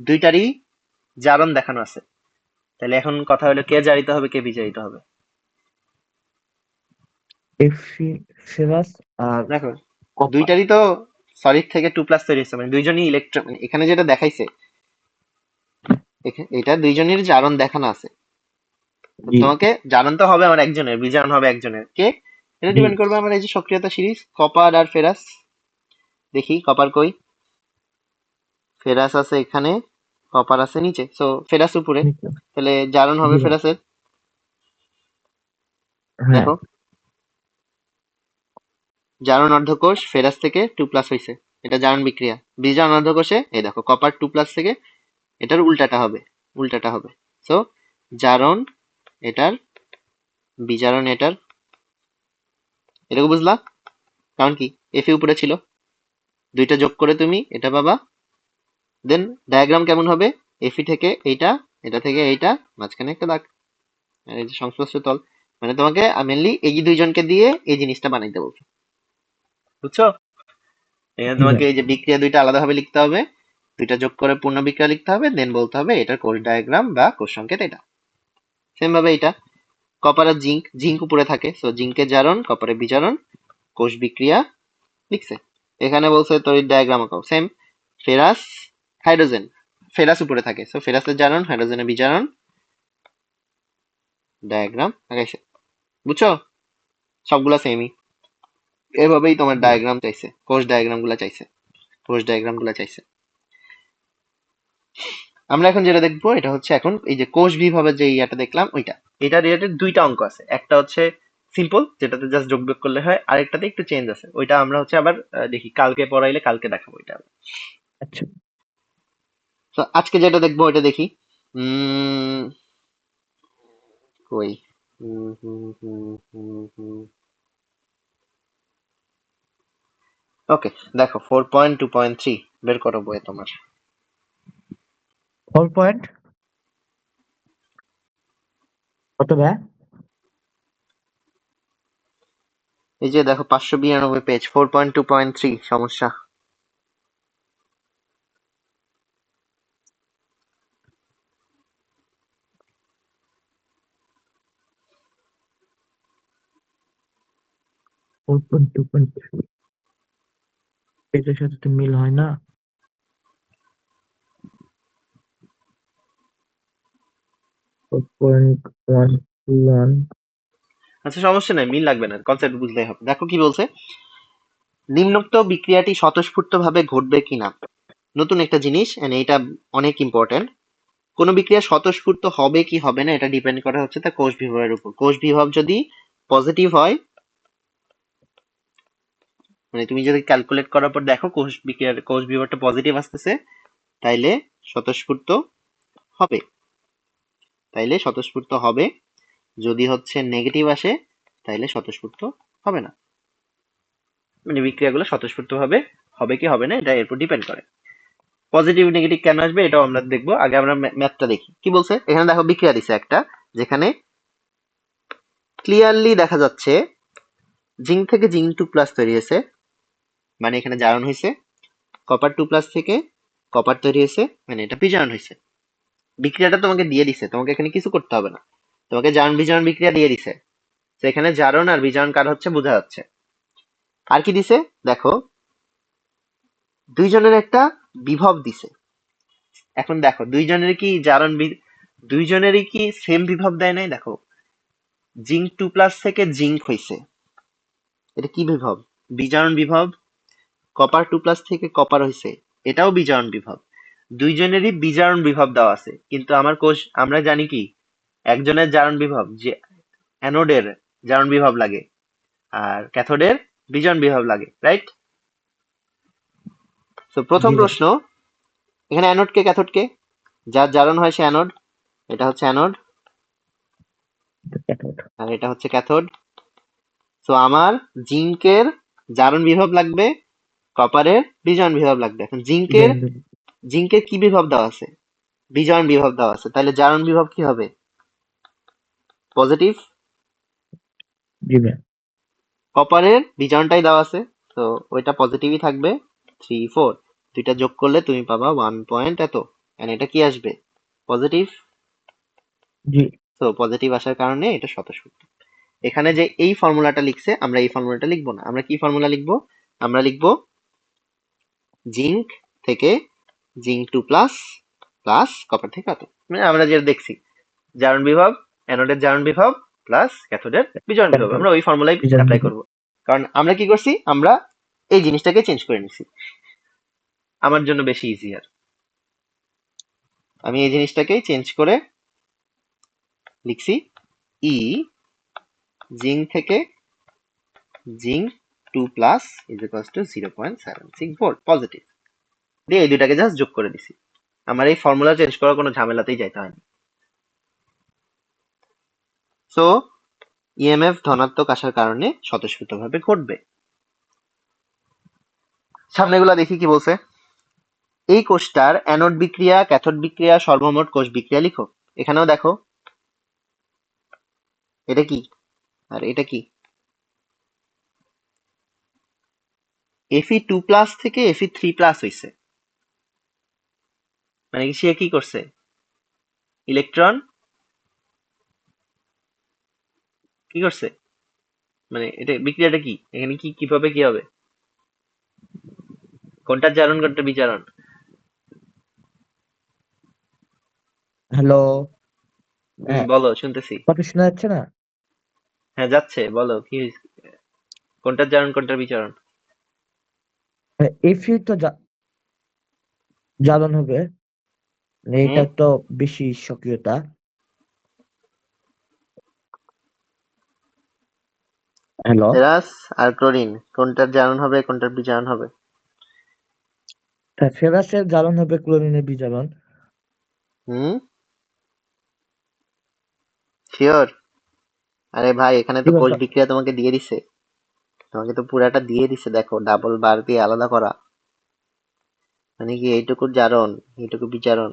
দুইটারই জারণ দেখানো আছে। তাহলে এখন কথা হলো কে জারিত হবে কে বিজারিত হবে। এফি ফেরাস আর দেখো কপার। দুইটারই তো সলিড থেকে 2+ তৈরি হচ্ছে, মানে দুইজনই ইলেকট্রন, এখানে যেটা দেখাইছে এটা দুইজনের জারণ দেখানো আছে। তো জি তোমাকে জারণ তো হবে আমার একজনের, বিজারণ হবে একজনের। কে? এটা জি। ডিপেন্ড করবে আমার এই যে সক্রিয়তা সিরিজ, কপার আর ফেরাস। দেখি কপার কই? ফেরাস আছে এখানে, কপার আছে নিচে, সো ফেরাস উপরে, নিচে। তাহলে জারণ হবে জিরো। ফেরাসের। হ্যাঁ। দেখো জারণ অর্ধকোষ ফেরাস থেকে 2+ হয়েছে, এটা জারণ বিক্রিয়া। বিজারণ অর্ধকোষে এই দেখো কপার 2+ থেকে এটার উল্টাটা হবে, উল্টাটা হবে। সো জারণ এটার, বিজারণ এটার। এটাকে বুঝলা? কারণ কি এফি উপরে ছিল, দুইটা যোগ করে তুমি এটা পাবা। দেন ডায়াগ্রাম কেমন হবে? এফি থেকে এইটা, এটা থেকে এইটা, মাঝখানে একটা দাগ, আর এই যে সংশ্লিষ্ট তল। মানে তোমাকে মেনলি এই যে দুইজনকে দিয়ে এই জিনিসটা বানাইতে বলছে, বুঝছো? এখানে জি তোমাকে ভাই। এই যে বিক্রিয়া দুইটা আলাদাভাবে লিখতে হবে, দুইটা যোগ করে পূর্ণ বিক্রিয়া লিখতে হবে, দেন বলতে হবে এটার কোষ ডায়াগ্রাম বা কোষ সংকেত এটা। সেম ভাবে এটা কপার আর জিঙ্ক, জিঙ্ক উপরে থাকে, সো জিঙ্কের জারণ কপারের বিজারণ, কোষ বিক্রিয়া লিখছে। এখানে বলছে তড়িৎ ডায়াগ্রাম আঁকাও, সেম। ফেরাস, হাইড্রোজেন, ফেরাস উপরে থাকে, সো ফেরাসের জারণ হাইড্রোজেনের বিজারণ, ডায়াগ্রাম আঁকাইছে, বুঝছো? সবগুলা সেমই। এভাবেই তোমার জি ভাই। ডায়াগ্রাম চাইছে, কোষ ডায়াগ্রাম গুলা চাইছে, কোষ ডায়াগ্রাম গুলা চাইছে। আমরা এখন যেটা দেখবো এটা হচ্ছে এখন এই যে কোষ বিভাবের যে ইয়াটা দেখলাম ওইটা, এটা রিলেটেড দুইটা অঙ্ক আছে। একটা হচ্ছে সিম্পল, যেটাতে জাস্ট যোগ বিয়োগ করলে হয়, আরেকটাতে একটু চেঞ্জ আছে, ওইটা আমরা হচ্ছে আবার দেখি কালকে পড়াইলে কালকে দেখাবো ওইটা। আচ্ছা। তো আজকে যেটা দেখবো ওইটা দেখি। উম কই ওকে, দেখো 4.2.3 বের করো বইয়ে তোমার। 4 পয়েন্ট কত ভাই? এই যে দেখো 592 পেজ, 4.2.3 সমস্যা। 4.2.3 এটার সাথে তো মিল হয় না। 4.121। আচ্ছা সমস্যা নাই, মিল লাগবে না, কনসেপ্ট বুঝলেই হবে। দেখো কি বলছে, নিম্নোক্ত বিক্রিয়াটি স্বতঃস্ফূর্তভাবে ঘটবে কিনা। নতুন একটা জিনিস, and এটা অনেক ইম্পর্টেন্ট। কোন বিক্রিয়া স্বতঃস্ফূর্ত হবে কি হবে না এটা ডিপেন্ড করে হচ্ছে তার কোষ বিভবের উপর। কোষ বিভব যদি পজিটিভ হয়, মানে তুমি যদি ক্যালকুলেট করার পর দেখো কোষ বিক্রিয়ার কোষ বিভবটা পজিটিভ আসতেছে, তাইলে স্বতঃস্ফূর্ত হবে, তাইলে স্বতঃস্ফূর্ত হবে। যদি হচ্ছে নেগেটিভ আসে তাইলে স্বতঃস্ফূর্ত হবে না। মানে বিক্রিয়াগুলো স্বতঃস্ফূর্ত হবে, হবে কি হবে না এটা এর উপর ডিপেন্ড করে। পজিটিভ নেগেটিভ কেন আসবে এটাও আমরা দেখবো। আগে আমরা ম্যাথটা দেখি কি বলছে। এখানে দেখো বিক্রিয়া দিছে একটা, যেখানে ক্লিয়ারলি দেখা যাচ্ছে জিঙ্ক থেকে জিঙ্ক 2+ তৈরি হয়েছে, মানে এখানে জারণ হয়েছে। কপার 2+ থেকে কপার তৈরি হয়েছে, মানে এটা বিজারণ হয়েছে। বিক্রিয়াটা তোমাকে দিয়ে দিছে, তোমাকে এখানে কিছু করতে হবে না, তোমাকে জারণ বিজারণ বিক্রিয়া দিয়ে দিছে। তো এখানে জারণ আর বিজারণ কার হচ্ছে বোঝা যাচ্ছে। আর কি দিছে দেখো, দুইজনের একটা বিভব দিছে। এখন দেখো দুইজনের কি দুইজনেরই কি সেম বিভব দেয় নাই? দেখো জিঙ্ক 2+ থেকে জিঙ্ক হইছে, এটা কি বিভব? বিজারণ বিভব। কপার 2+ থেকে কপার হইছে, এটাও বিজারণ বিভব। দুইজনেরই বিজারণ বিভব দেওয়া আছে, কিন্তু আমার কোষ আমরা জানি কি একজনের জারণ বিভব যে অ্যানোডের জারণ বিভব লাগে আর ক্যাথোডের বিজারণ বিভব লাগে, রাইট? তো প্রথম জি ভাই। প্রশ্ন, এখানে অ্যানোড কে ক্যাথোড কে? যার জারণ হয় সে অ্যানোড, এটা হচ্ছে অ্যানোড আর এটা হচ্ছে ক্যাথোড। তো আমার জিঙ্কের জারণ বিভব লাগবে, কপারের বিজারণ বিভব লাগবে। এখন জিঙ্কের জিঙ্কের কি বিভব দেওয়া আছে? বিজারণ বিভব দেওয়া আছে, তাহলে জারণ বিভব কি হবে? পজিটিভ। জি ভাই। কপারের বিজারণটাই দেওয়া আছে, তো ওইটা পজিটিভই থাকবে। 3 4 দুইটা যোগ করলে তুমি পাবা 1 পয়েন্ট এত, and এটা কি আসবে? পজিটিভ। জি। তো পজিটিভ আসার কারণে এটা স্বতঃস্ফূর্ত। এখানে যে এই ফর্মুলাটা লিখছে, আমরা এই ফর্মুলাটা লিখবো না। আমরা কি ফর্মুলা লিখবো? আমরা লিখবো জিঙ্ক থেকে জিঙ্ক 2+ প্লাস কপার থেকে কত, মানে আমরা যেটা দেখছি জারণ বিভব, অ্যানোডের জারণ বিভব প্লাস ক্যাথোডের বিজারণ বিভব, আমরা ওই ফর্মুলাই অ্যাপ্লাই করব। কারণ আমরা কি করছি, আমরা এই জিনিসটাকে চেঞ্জ করে নিছি, আমার জন্য বেশি ইজিয়ার। আমি এই জিনিসটাকেই চেঞ্জ করে লিখছি ই জিঙ্ক থেকে zinc 2+ is equals to 0.76 volt positive দিয়ে এই দুটাকে জাস্ট যোগ করে দিছি। আমার এই ফর্মুলা চেঞ্জ করার কোনো ঝামেলাতেই যাইতে হয়নি। সো ইএমএফ ধনাত্মক আসার কারণে স্বতঃস্ফূর্তভাবে ঘটবে। সামনেগুলা দেখি কি বলছে। এই কোষটার অ্যানোড বিক্রিয়া, ক্যাথোড বিক্রিয়া, সর্বমোট কোষ বিক্রিয়া লিখো। এখানেও দেখো এটা কি আর এটা কি। Fe2+ থেকে Fe3+ হইছে, মানে কি সে কি করছে? ইলেকট্রন কি করছে, মানে এটা বিক্রিয়াটা কি, এখানে কি কিভাবে কি হবে? কোনটা জারণ কোনটা বিজারণ? হ্যালো। বলো, শুনতেছি। কথা শোনা যাচ্ছে না? হ্যাঁ যাচ্ছে, বলো কি হয়েছে? কোনটা জারণ কোনটা বিজারণ? এফি তো জ্বালান হবে, মানে হুম, এটা তো বেশি সক্রিয়তা। হ্যালো। ফেরাস আর ক্লোরিন কোনটার জারণ হবে কোনটার বিজারণ হবে? ফেরাসের জ্বালান হবে ক্লোরিনের বিজারণ। হুম, শিওর? আরে ভাই এখানে জি তো ভাই, কোষ বিক্রিয়া তোমাকে দিয়ে দিছে, তোমাকে তো পুরাটা দিয়ে দিছে, দেখো ডাবল বার দিয়ে আলাদা করা, মানে কি এইটুকু জারণ এইটুকু বিজারণ।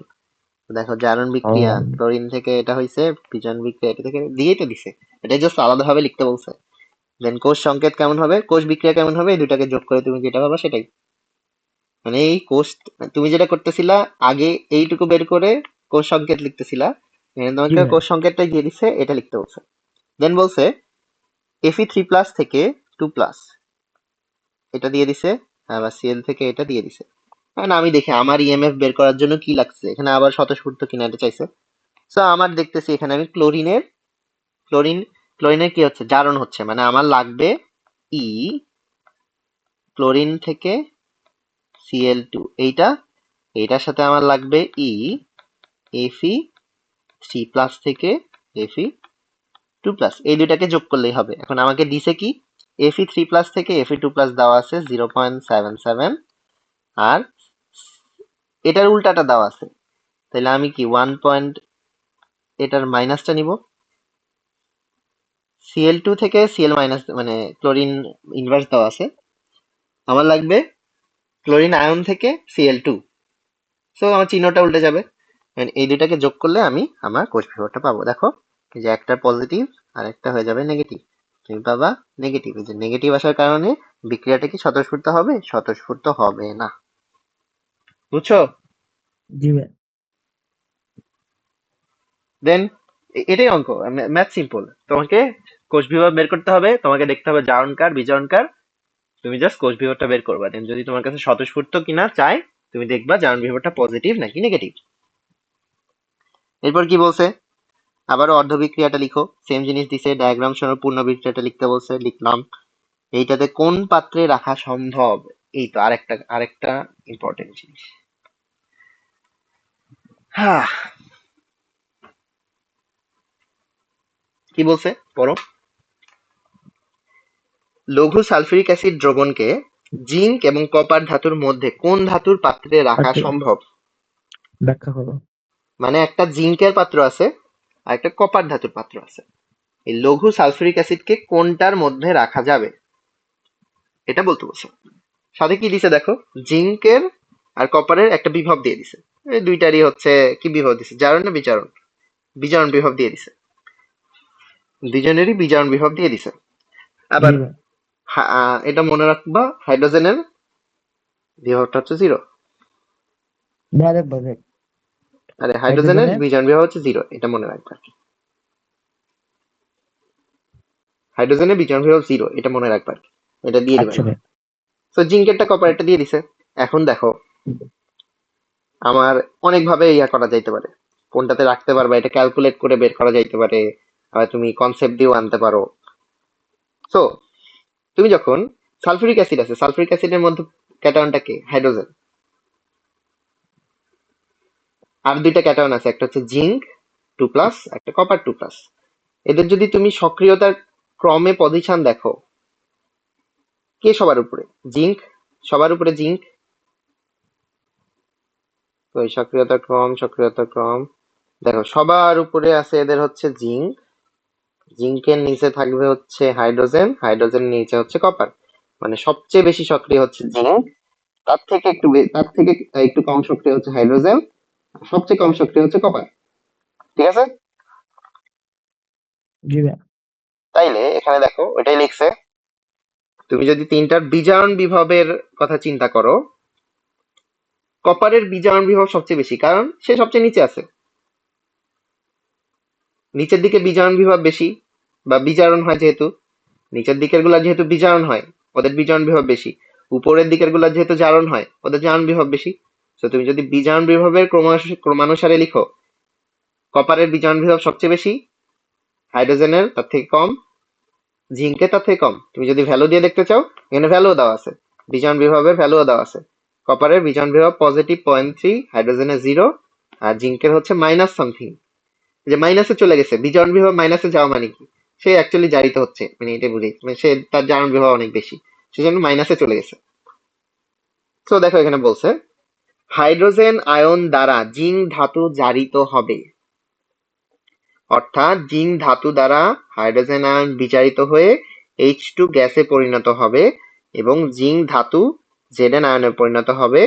দেখো জারণ বিক্রিয়া ক্লোরিন থেকে এটা হয়েছে, বিজারণ বিক্রিয়া এটা থেকে দিয়েই তো দিছে, এটা জাস্ট আলাদাভাবে লিখতে বলছে। দেন কোষ সংকেত কেমন হবে, কোষ বিক্রিয়া কেমন হবে, এই দুটাকে যোগ করে তুমি যেটা পাবা সেটাই। মানে এই কোষ, তুমি যেটা করতেছিলা আগে এইটুকু বের করে কোষ সংকেত লিখতেছিলা, এখানে জি তোমাকে ভাই। কোষ সংকেতটাই দিয়ে দিছে, এটা লিখতে বলছে। দেন বলছে Fe3+ থেকে 2+ এটা দিয়ে দিছে, আবার Cl থেকে এটা দিয়ে দিছে। এখন আমি দেখি আমার ইএমএফ বের করার জন্য কি লাগছে, এখানে আবার স্বতঃস্ফূর্ত কিনা এটা চাইছে। সো আমার দেখতেছি এখানে আমি ক্লোরিন ক্লোরিনের কি হচ্ছে, জারণ হচ্ছে, মানে আমার লাগবে ই ক্লোরিন থেকে Cl2, এইটার সাথে আমার লাগবে ই Fe3+ থেকে Fe2+, এই দুইটাকে যোগ করলেই হবে। এখন আমাকে দিছে কি, Fe3+ থেকে Fe2+ দেওয়া আছে 0.77, আর এটার উল্টাটা দেওয়া আছে, তাহলে আমি কি 1 এটার মাইনাসটা নিব। Cl2 থেকে Cl মাইনাস, মানে ক্লোরিন ইনভার্স দেওয়া আছে, আমার লাগবে ক্লোরিন আয়ন থেকে Cl2, সো আমার চিহ্নটা উল্টে যাবে। And এই দুটাকে যোগ করলে আমি আমার কোষ বিভবটা পাবো। দেখো এই যে একটা পজিটিভ আর একটা হয়ে যাবে নেগেটিভ, তুমি পাবা নেগেটিভ। এই যে নেগেটিভ আসার কারণে বিক্রিয়াটা কি স্বতঃস্ফূর্ত হবে? স্বতঃস্ফূর্ত হবে না। বুঝছো? জি ভাই। দেন এটাই অঙ্ক, ম্যাথ সিম্পল। তোমাকে কোষ বিভব বের করতে হবে, তোমাকে দেখতে হবে জারণকার বিজারণকার, তুমি জাস্ট কোষ বিভবটা বের করবা। দেন যদি তোমার কাছে স্বতঃস্ফূর্ত কিনা চাই, তুমি দেখবা জারণ বিভবটা পজিটিভ নাকি নেগেটিভ। এরপর কি বলছে? আবারও অর্ধ বিক্রিয়াটা লিখো, সেম জিনিস দিছে, ডায়াগ্রাম সহ পূর্ণ বিক্রিয়াটা লিখতে বলছে, লিখলাম। এইটাতে কোন পাত্রে রাখা সম্ভব? এই তো আরেকটা ইম্পর্টেন্ট জিনিস। হ্যাঁ, কি বলছে পড়ো। লঘু সালফিউরিক অ্যাসিড দ্রবণকে জিঙ্ক এবং কপার ধাতুর মধ্যে কোন ধাতুর পাত্রে রাখা পাত্রে সম্ভব? ব্যাখ্যা করো। মানে একটা জিঙ্কের পাত্র আছে আর একটা কপার ধাতুর পাত্র আছে, এই লঘু সালফিউরিক অ্যাসিডকে কোনটার মধ্যে রাখা যাবে এটা বলতে বলছে। সাথে কি দিছে দেখো, জিঙ্কের আর কপারের একটা বিভব দিয়ে দিছে। এই দুইটারই হচ্ছে কি বিভব দিছে, জারণ না বিজারণ? বিজারণ বিভব দিয়ে দিছে, দুজনেরই বিজারণ বিভব দিয়ে দিছে। জি আবার ভাই। এটা মনে রাখবা, হাইড্রোজেনের বিভবটা হচ্ছে জিরো। ডাইরেক্ট ভাবে আরে হাইড্রোজেনের হাইড্রোজেনের। বিজারণ বিভব হচ্ছে জিরো, এটা মনে রাখবা। হাইড্রোজেনের বিজারণ বিভব জিরো, এটা মনে রাখবা, এটা দিয়ে দিবেন। আচ্ছা ভাই। তো জিঙ্কেরটা কপারেরটা দিয়ে দিছে। এখন দেখো আমার অনেক ভাবে ইয়া করা যাইতে পারে, কোনটাতে রাখতে পারবা এটা ক্যালকুলেট করে বের করা যাইতে পারে, আবার তুমি কনসেপ্ট দিয়েও আনতে পারো। তো তুমি যখন সালফিউরিক অ্যাসিড আছে, সালফিউরিক অ্যাসিডের মধ্যে ক্যাটায়নটা কে? হাইড্রোজেন। আর দুইটা ক্যাটায়ন আছে, একটা হচ্ছে জিঙ্ক 2+, একটা কপার 2+। এদের যদি তুমি সক্রিয়তার ক্রমে পজিশন দেখো, কে সবার উপরে? জিঙ্ক সবার উপরে, জিঙ্ক। তো এই সক্রিয়তার ক্রম দেখো, সবার উপরে আছে এদের হচ্ছে জিঙ্ক, জিঙ্কের নিচে থাকবে হচ্ছে হাইড্রোজেন, হাইড্রোজেনের নিচে হচ্ছে কপার। মানে সবচেয়ে বেশি সক্রিয় হচ্ছে জিঙ্ক, তার থেকে একটু কম সক্রিয় হচ্ছে হাইড্রোজেন, সবচেয়ে কম সক্রিয় হচ্ছে কপার। ঠিক আছে? জি ভাই। তাইলে এখানে দেখো ওইটাই লিখছে। তুমি যদি তিনটার বিজারণ বিভবের কথা চিন্তা করো, কপারের বিজারণ বিভব সবচেয়ে বেশি, কারণ সে সবচেয়ে নিচে আছে। নিচের দিকে বিজারণ বিভব বেশি, বা বিজারণ হয় যেহেতু, নিচের দিকের গুলা যেহেতু বিজারণ হয়, ওদের বিজারণ বিভব বেশি। উপরের দিকের গুলা যেহেতু জারণ হয়, ওদের জারণ বিভব বেশি। তো তুমি যদি বিজারণ বিভবের ক্রমানুসারে লিখো, কপারের বিজারণ বিভব সবচেয়ে বেশি, হাইড্রোজেনের তার থেকে কম, জিঙ্কের তার থেকে কম। তুমি যদি ভ্যালু দিয়ে দেখতে চাও, এখানে ভ্যালু দেওয়া আছে, বিজারণ বিভবের ভ্যালু দেওয়া আছে। কপারের বিজারণ বিভব +0.3, হাইড্রোজেনের 0, আর জিঙ্কের হচ্ছে মাইনাস সামথিং। যে মাইনাসে চলে গেছে, বিজারণ বিভব মাইনাসে যাওয়া মানে কি? সে অ্যাকচুয়ালি জারিত হচ্ছে, মানে এটা বুঝি, মানে সে তার জারণ বিভব অনেক বেশি, সেজন্য মাইনাসে চলে গেছে। তো দেখো এখানে বলছে হাইড্রোজেন আয়ন দ্বারা জিঙ্ক ধাতু জারিত হবে, অর্থাৎ জিঙ্ক ধাতু দ্বারা হাইড্রোজেন আয়ন বিজারিত হয়ে H2 গ্যাসে পরিণত হবে এবং জিঙ্ক ধাতু Zn আয়নে পরিণত হবে।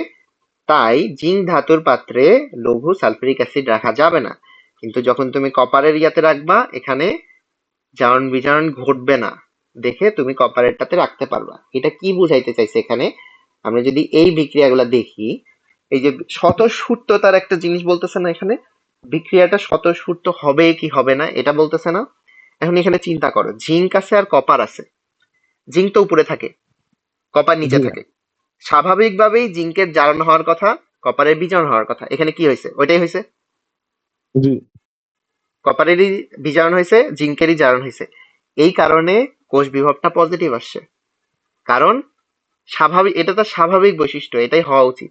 তাই জিঙ্ক ধাতুর পাত্রে লঘু সালফিউরিক অ্যাসিড রাখা যাবে না। কিন্তু যখন তুমি কপারের ইয়াতে রাখবা, এখানে জারণ বিজারণ ঘটবে না দেখে তুমি কপারেরটাতে রাখতে পারবা। এটা কি বুঝাইতে চাইছে এখানে? আমরা যদি এই বিক্রিয়াগুলো দেখি, এই যে স্বতঃস্ফূর্ততার একটা জিনিস বলতেছে না এখানে, বিক্রিয়াটা স্বতঃস্ফূর্ত হবে কি হবে না এটা বলতেছে না। এখন এখানে চিন্তা করো, জিঙ্ক আছে আর কপার আছে। জিঙ্ক তো উপরে থাকে, কপার জি নিচে ভাই। থাকে। স্বাভাবিকভাবেই জিঙ্কের জারণ হওয়ার কথা, কপারের বিজারণ হওয়ার কথা। এখানে কি হয়েছে? ওইটাই হয়েছে। জি। কপারেরই বিজারণ হয়েছে, জিঙ্কেরই জারণ হয়েছে। এই কারণে কোষ বিভবটা পজিটিভ আসছে। কারণ স্বাভাবিক, এটা তার স্বাভাবিক বৈশিষ্ট্য, এটাই হওয়া উচিত।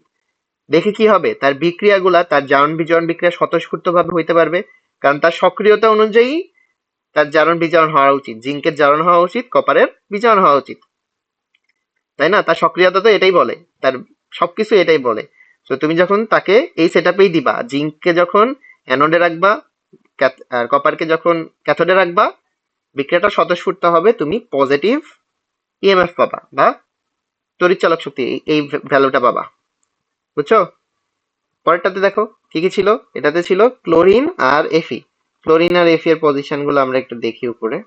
দেখে কি হবে, তার বিক্রিয়াগুলা, তার জারণ বিজারণ বিক্রিয়া স্বতঃস্ফূর্ত ভাবে হইতে পারবে, কারণ তার সক্রিয়তা অনুযায়ী তার জারণ বিজারণ হওয়া উচিত। জিঙ্কের জারণ হওয়া উচিত, কপারের বিজারণ হওয়া উচিত, তাই না? তার সক্রিয়তা তো এটাই বলে, তার সবকিছু এটাই বলে। তো তুমি যখন তাকে এই সেট আপেই দিবা, জিঙ্ককে যখন অ্যানোডে রাখবা, আর কপারকে যখন ক্যাথোডে রাখবা, বিক্রিয়াটা স্বতঃস্ফূর্ত হবে, তুমি পজিটিভ ইএমএফ পাবা, বা তড়িৎ চালক শক্তি, এই ভ্যালুটা পাবা। বুঝছো? পরেরটাতে দেখো কি কি ছিল। এটাতে ছিল ক্লোরিন আর এফি। ক্লোরিন আর এফি এর পজিশন গুলো আমরা একটু দেখি উপরে।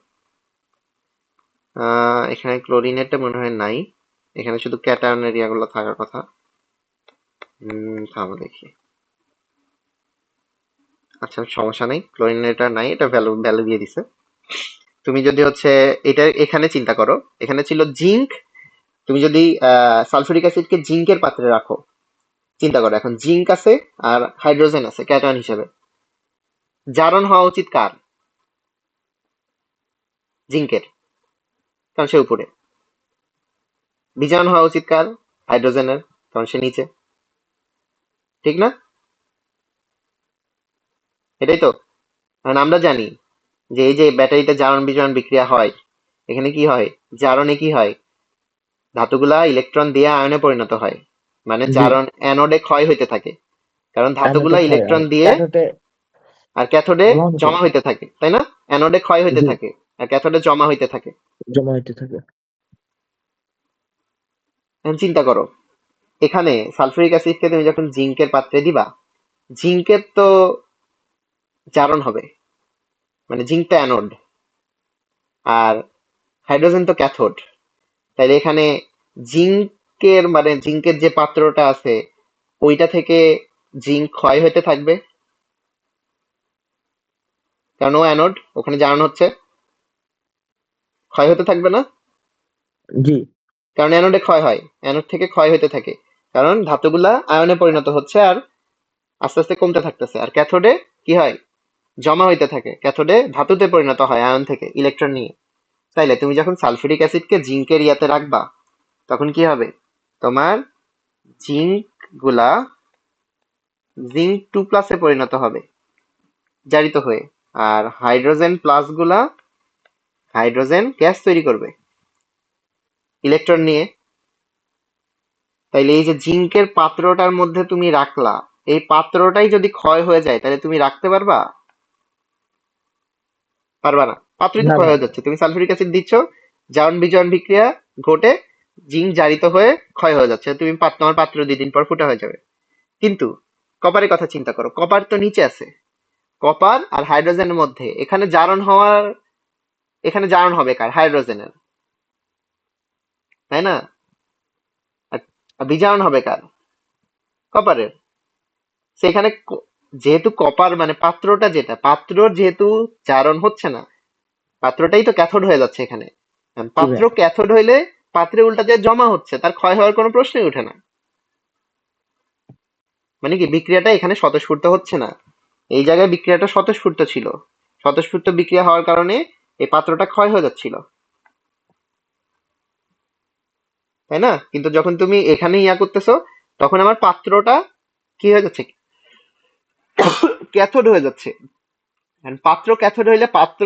এখানে ক্লোরিনেরটা মনে হয় নাই, এখানে শুধু ক্যাটায়ন এরিয়া গুলো থাকার কথা। থামো দেখি। আচ্ছা সমস্যা নেই, ক্লোরিন এটা নাই, এটা ভ্যালু ভ্যালু দিয়ে দিছে। তুমি যদি হচ্ছে এটা এখানে চিন্তা করো, এখানে ছিল জিঙ্ক। তুমি যদি সালফিউরিক অ্যাসিডকে জিঙ্কের পাত্রে রাখো, চিন্তা করো এখন জিঙ্ক আছে আর হাইড্রোজেন আছে ক্যাটায়ন হিসেবে, জারণ হওয়া উচিত কার? জিঙ্কের, কারণ সে উপরে। বিজারণ হওয়া উচিত কার? হাইড্রোজেনের, কারণ সে নিচে। ঠিক না? এটাই তো। কারণ আমরা জানি যে এই যে ব্যাটারিতে জারণ বিজারণ বিক্রিয়া হয়, এখানে কি হয়? জারণে কি হয়? ধাতুগুলা ইলেকট্রন দিয়ে আয়নে পরিণত হয়, মানে জি, জারণ অ্যানোডে ক্ষয় হইতে থাকে, কারণ অ্যানোডে ধাতুগুলা ক্ষয় আর ইলেকট্রন দিয়ে ক্যাথোডে আর ক্যাথোডে গ্রহণ করে। জমা হইতে থাকে, তাই না? অ্যানোডে ক্ষয় হইতে জি, থাকে আর ক্যাথোডে জমা হইতে থাকে। জমা হইতে থাকে। এখন চিন্তা করো, এখানে সালফিউরিক অ্যাসিডকে তুমি যখন জিঙ্কের পাত্রে দিবা, জিঙ্কের তো জারণ হবে, মানে জিঙ্কটা অ্যানোড আর হাইড্রোজেন তো ক্যাথোড। তাইলে এখানে জিঙ্কের মানে জিঙ্কের যে পাত্রটা আছে ওইটা থেকে জিঙ্ক ক্ষয় হতে থাকবে, কারণ ও অ্যানোড, ওখানে জারণ হচ্ছে, ক্ষয় হতে থাকবে না? জি, কারণ অ্যানোডে ক্ষয় হয়, অ্যানোড থেকে ক্ষয় হতে থাকে, কারণ ধাতুগুলা আয়নে পরিণত হচ্ছে আর আস্তে আস্তে কমতে থাকতেছে। আর ক্যাথোডে কি হয়? জমা হইতে থাকে, ক্যাথোডে ধাতুতে পরিণত হয় আয়ন থেকে ইলেকট্রন নিয়ে। তাইলে তুমি যখন সালফিউরিক অ্যাসিডকে জিঙ্কের ইয়াতে রাখবা, তখন কি হবে? তোমার জিঙ্ক গুলা জিঙ্ক 2+ পরিণত হবে জারিত হয়ে, আর হাইড্রোজেন প্লাস গুলা হাইড্রোজেন গ্যাস তৈরি করবে ইলেকট্রন নিয়ে। তাইলে এই যে জিঙ্কের পাত্রটার মধ্যে তুমি রাখলা, এই পাত্রটাই যদি ক্ষয় হয়ে যায় তাহলে তুমি রাখতে পারবা? পারবা না, পাত্রই তো না ক্ষয় ভাই, হয়ে যাচ্ছে। তুমি সালফিউরিক অ্যাসিড দিচ্ছ, জারণ বিজারণ বিক্রিয়া ঘটে জিঙ্ক জারিত হয়ে ক্ষয় হয়ে যাচ্ছে, তুমি তোমার পাত্র 2 দিন পর ফুটা হয়ে যাবে। কিন্তু কপারের কথা চিন্তা করো, কপার তো নিচে আছে, কপার আর হাইড্রোজেনের মধ্যে এখানে জারণ হওয়ার, এখানে জারণ হবে কার? হাইড্রোজেনের, তাই না? আর আর বিজারণ হবে কার? কপারের। সেখানে যেহেতু কপার মানে পাত্রটা, যেটা পাত্র যেহেতু জারণ হচ্ছে না, পাত্রটাই তো ক্যাথোড হয়ে যাচ্ছে এখানে। জি পাত্র ভাই, ক্যাথোড হইলে পাত্রে উল্টা দিয়ে জমা হচ্ছে, তার ক্ষয় হওয়ার কোনো প্রশ্নই ওঠে না। মানে কি বিক্রিয়াটা এখানে স্বতঃস্ফূর্ত হচ্ছে না, এই জায়গায় বিক্রিয়াটা স্বতঃস্ফূর্ত ছিল। স্বতঃস্ফূর্ত বিক্রিয়া হওয়ার কারণে এই পাত্রটা ক্ষয় হয়ে যাচ্ছিল, তাই না? কিন্তু যখন তুমি এখানে ইয়া করতেছো, তখন আমার পাত্রটা কি হয়ে যাচ্ছে? ক্যাথোড হয়ে যাচ্ছে। And পাত্র ক্যাথোড হইলে পাত্র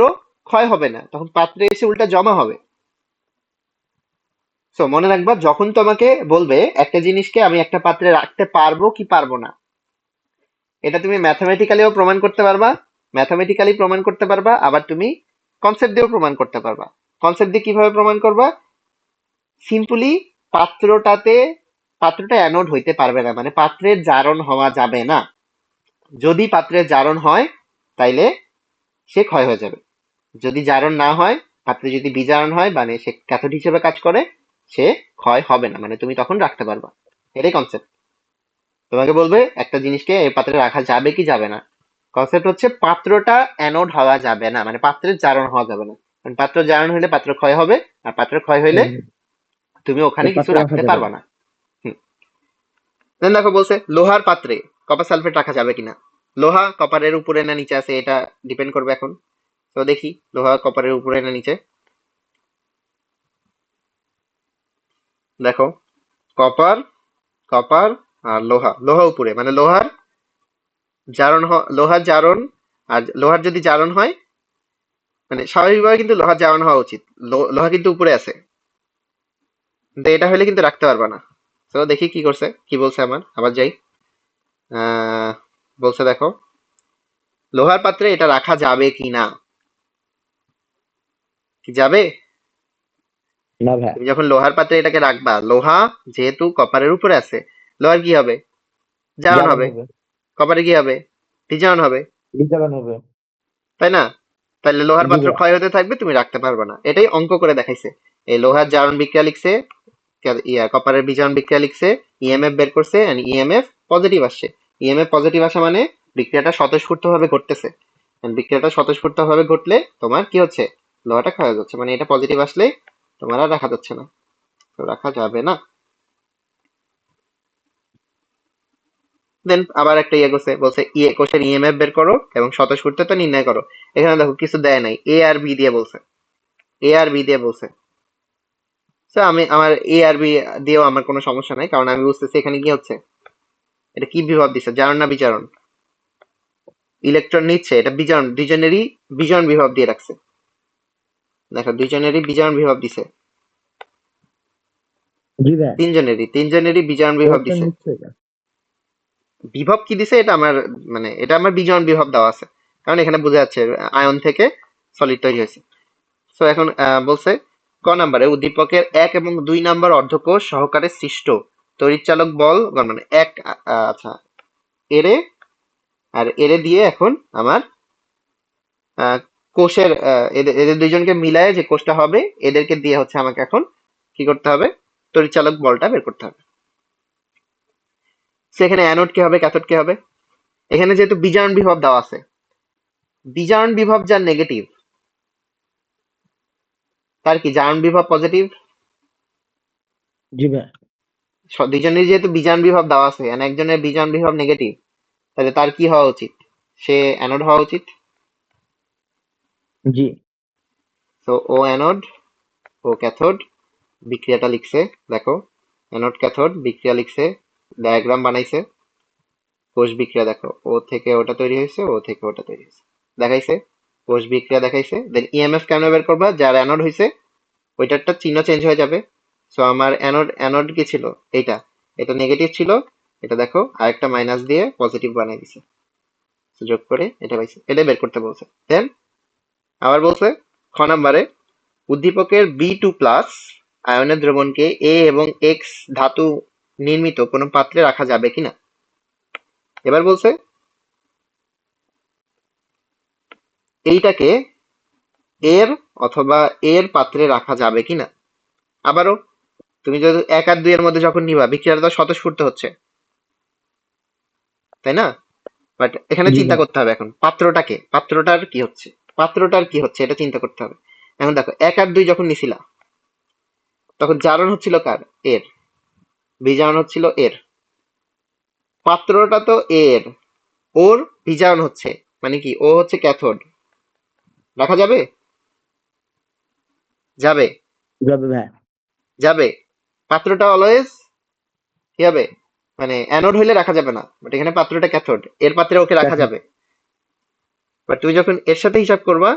ক্ষয় হবে না, তখন পাত্রে এসে উল্টা জমা হবে। সো মনে রাখবা, যখন তোমাকে বলবে একটা জিনিসকে আমি একটা পাত্রে রাখতে পারবো কি পারবো না, এটা তুমি ম্যাথামেটিক্যালিও প্রমাণ করতে পারবা, ম্যাথামেটিক্যালি প্রমাণ করতে পারবা, আবার তুমি কনসেপ্ট দিয়েও প্রমাণ করতে পারবা। কনসেপ্ট দিয়ে কিভাবে প্রমাণ করবা? সিম্পলি পাত্রটাতে, পাত্রটা অ্যানোড হইতে পারবে না, মানে পাত্রের জারণ হওয়া যাবে না। যদি পাত্রের জারণ হয় তাইলে সে ক্ষয় হয়ে যাবে, যদি জারণ না হয়, পাত্রে যদি বিজারণ হয় মানে সে ক্যাথোড হিসেবে কাজ করে, সে ক্ষয় হবে না, মানে তুমি তখন রাখতে পারবা। এটাই কনসেপ্ট। তোমাকে বলবে একটা জিনিসকে এই পাত্রে রাখা যাবে কি যাবে না, কনসেপ্ট হচ্ছে পাত্রটা অ্যানোড হওয়া যাবে না, মানে পাত্রের জারণ হওয়া যাবে না, কারণ পাত্র জারণ হলে পাত্র ক্ষয় হবে, আর পাত্র ক্ষয় হইলে হুম, তুমি ওখানে ওই কিছু পাত্রে রাখা রাখতে যাবে পারবা না। না। হুম। Then দেখো বলছে লোহার পাত্রে কপার সালফেট রাখা যাবে কিনা। লোহা কপারের উপরে না নিচে আছে এটা ডিপেন্ড করবে এখন। তো দেখি লোহা কপারের উপরে না নিচে। দেখো কপার, কপার আর লোহা, লোহা উপরে, মানে লোহার জারণ লোহার জারণ, আর লোহার যদি জারণ হয়, মানে স্বাভাবিকভাবে কিন্তু লোহার জারণ হওয়া উচিত, লোহা কিন্তু উপরে আছে, কিন্তু এটা হলে কিন্তু রাখতে পারবা না। তো দেখি কি করছে, কি বলছে আমার, আবার যাই। আহ বলছে দেখো লোহার পাত্রে এটা রাখা যাবে কি না। কি যাবে? না ভাই, তুমি যখন লোহার পাত্রে এটাকে রাখবা, লোহা যেহেতু কপারের উপরে আছে, লোহার কি হবে? জারণ জারণ হবে। হবে। কপারে কি হবে? বিজারণ হবে, বিতরণ হবে। তাই না? তাহলে লোহার জি পাত্র ভাইয়া। ক্ষয় হতে থাকবে, তুমি রাখতে পারবে না। এটাই অঙ্ক করে দেখাইছে। এই লোহার জারণ বিক্রিয়া লিখছে, কপারের বিজারণ বিক্রিয়া লিখছে, ইএমএফ বের করছে, ইএমএফ পজিটিভ আসছে। ইএমএফ পজিটিভ আসা মানে বিক্রিয়াটা স্বতঃস্ফূর্ত ভাবে ঘটতেছে। And বিক্রিয়াটা স্বতঃস্ফূর্ত ভাবে ঘটলে তোমার কি হচ্ছে? লোহাটা ক্ষয় হয়ে যাচ্ছে, মানে এটা পজিটিভ আসলে তোমার আর রাখা যাচ্ছে না, তো রাখা যাবে না। দেন আবার একটা ইয়ে করছে, বলছে কোষের ইএমএফ বের করো এবং স্বতঃস্ফূর্ততা নির্ণয় করো। এখানে দেখো কিছু দেয় নাই, এ আর বি দিয়ে বলছে, এ আর বি দিয়ে বলছে। তো আমি আমার এ আর বি দিয়েও আমার কোনো সমস্যা নাই, কারণ আমি বুঝতেছি এখানে কি হচ্ছে। এটা কি বিভব দিচ্ছে, জারণ না বিজারণ? ইলেকট্রন নিচ্ছে, এটা বিজারণ, দুইজনেরই বিজারণ বিভব দিয়ে রাখছে। দেখো দুইজনেরই বিজারণ বিভব দিছে, জি ভাইয়া। তিনজনেরই বিজারণ বিভব ইলেকট্রন দিছে। নিচ্ছে এটা। বিভব কি দিছে এটা আমার, মানে এটা আমার বিজারণ বিভব দেওয়া আছে, কারণ এখানে বোঝা যাচ্ছে আয়ন থেকে সলিড তৈরি হয়েছে। সো এখন বলছে ক নাম্বারে উদ্দীপকের 1 এবং 2 নাম্বার অর্ধকোষ সহকারে সৃষ্ট তড়িৎচালক বল মানে এক, আচ্ছা, এরে আর এরে দিয়ে এখন আমার আহ, কোষের এদের এদের দুইজনকে মিলায় যে কোষটা হবে, এদেরকে দিয়ে হচ্ছে আমাকে এখন কি করতে হবে, তড়িৎচালক বলটা বের করতে হবে। সেখানে অ্যানোড কি হবে, ক্যাথোড কি হবে? এখানে যেহেতু বিজারণ বিভব দেওয়া আছে, বিজারণ বিভব যার নেগেটিভ, তার কি জারণ বিভব পজিটিভ? জি ভাইয়া। দুইজনের যেহেতু বিজারণ বিভব দেওয়া আছে, and একজনের বিজারণ বিভব নেগেটিভ, তাহলে তার কি হওয়া উচিত? সে অ্যানোড হওয়া উচিত। জি। তো ও অ্যানোড, ও ক্যাথোড, বিক্রিয়াটা লিখছে, দেখো, অ্যানোড ক্যাথোড বিক্রিয়া লিখছে, ডায়াগ্রাম বানাইছে, কোষ বিক্রিয়া দেখো, ও থেকে ওটা তৈরি হয়েছে, ও থেকে ওটা তৈরি হয়েছে, দেখাইছে, কোষ বিক্রিয়া দেখাইছে। দেন ইএমএফ কেন বের করবা, যার অ্যানোড হয়েছে ওইটারটা চিহ্ন চেঞ্জ হয়ে যাবে। সো আমার অ্যানোড অ্যানোড কি ছিল, এইটা, এটা নেগেটিভ ছিল, এটা দেখো আরেকটা মাইনাস দিয়ে পজিটিভ বানিয়ে দিছে, যোগ করে এটা পাইছে, এটা বের করতে বলছে। দেন আবার বলছে খ নাম্বারে উদ্দীপকের B2+ আয়নের দ্রবণকে এ এবং এক্স ধাতু নির্মিত কোনো পাত্রে রাখা যাবে কিনা। এবার বলছে এইটাকে এর অথবা এর পাত্রে রাখা যাবে কিনা। আবারও তুমি যদি 1 আর 2 এর মধ্যে যখন নিবা, বিক্রিয়াটা তো স্বতঃস্ফূর্ত হচ্ছে, তাই না? বাট এখানে জি চিন্তা ভাইয়া। করতে হবে এখন পাত্রটাকে, পাত্রটার কি হচ্ছে, পাত্রটার কি হচ্ছে এটা চিন্তা করতে হবে। এখন দেখো 1 আর 2 যখন নিছিলা, তখন জারণ হচ্ছিল কার, এর, বিজারণ হচ্ছিল এর, পাত্রটা তো এর, ওর বিজারণ হচ্ছে, মানে কি ও হচ্ছে ক্যাথোড, রাখা যাবে? যাবে, যাবে ভাইয়া। যাবে। পাত্রটা অলওয়েজ কি হবে, মানে অ্যানোড হইলে রাখা যাবে না, বাট এখানে পাত্রটা ক্যাথোড, এর পাত্রে ওকে রাখা ক্যাথোড। যাবে। বাট তুমি যখন এর সাথে হিসাব করবা,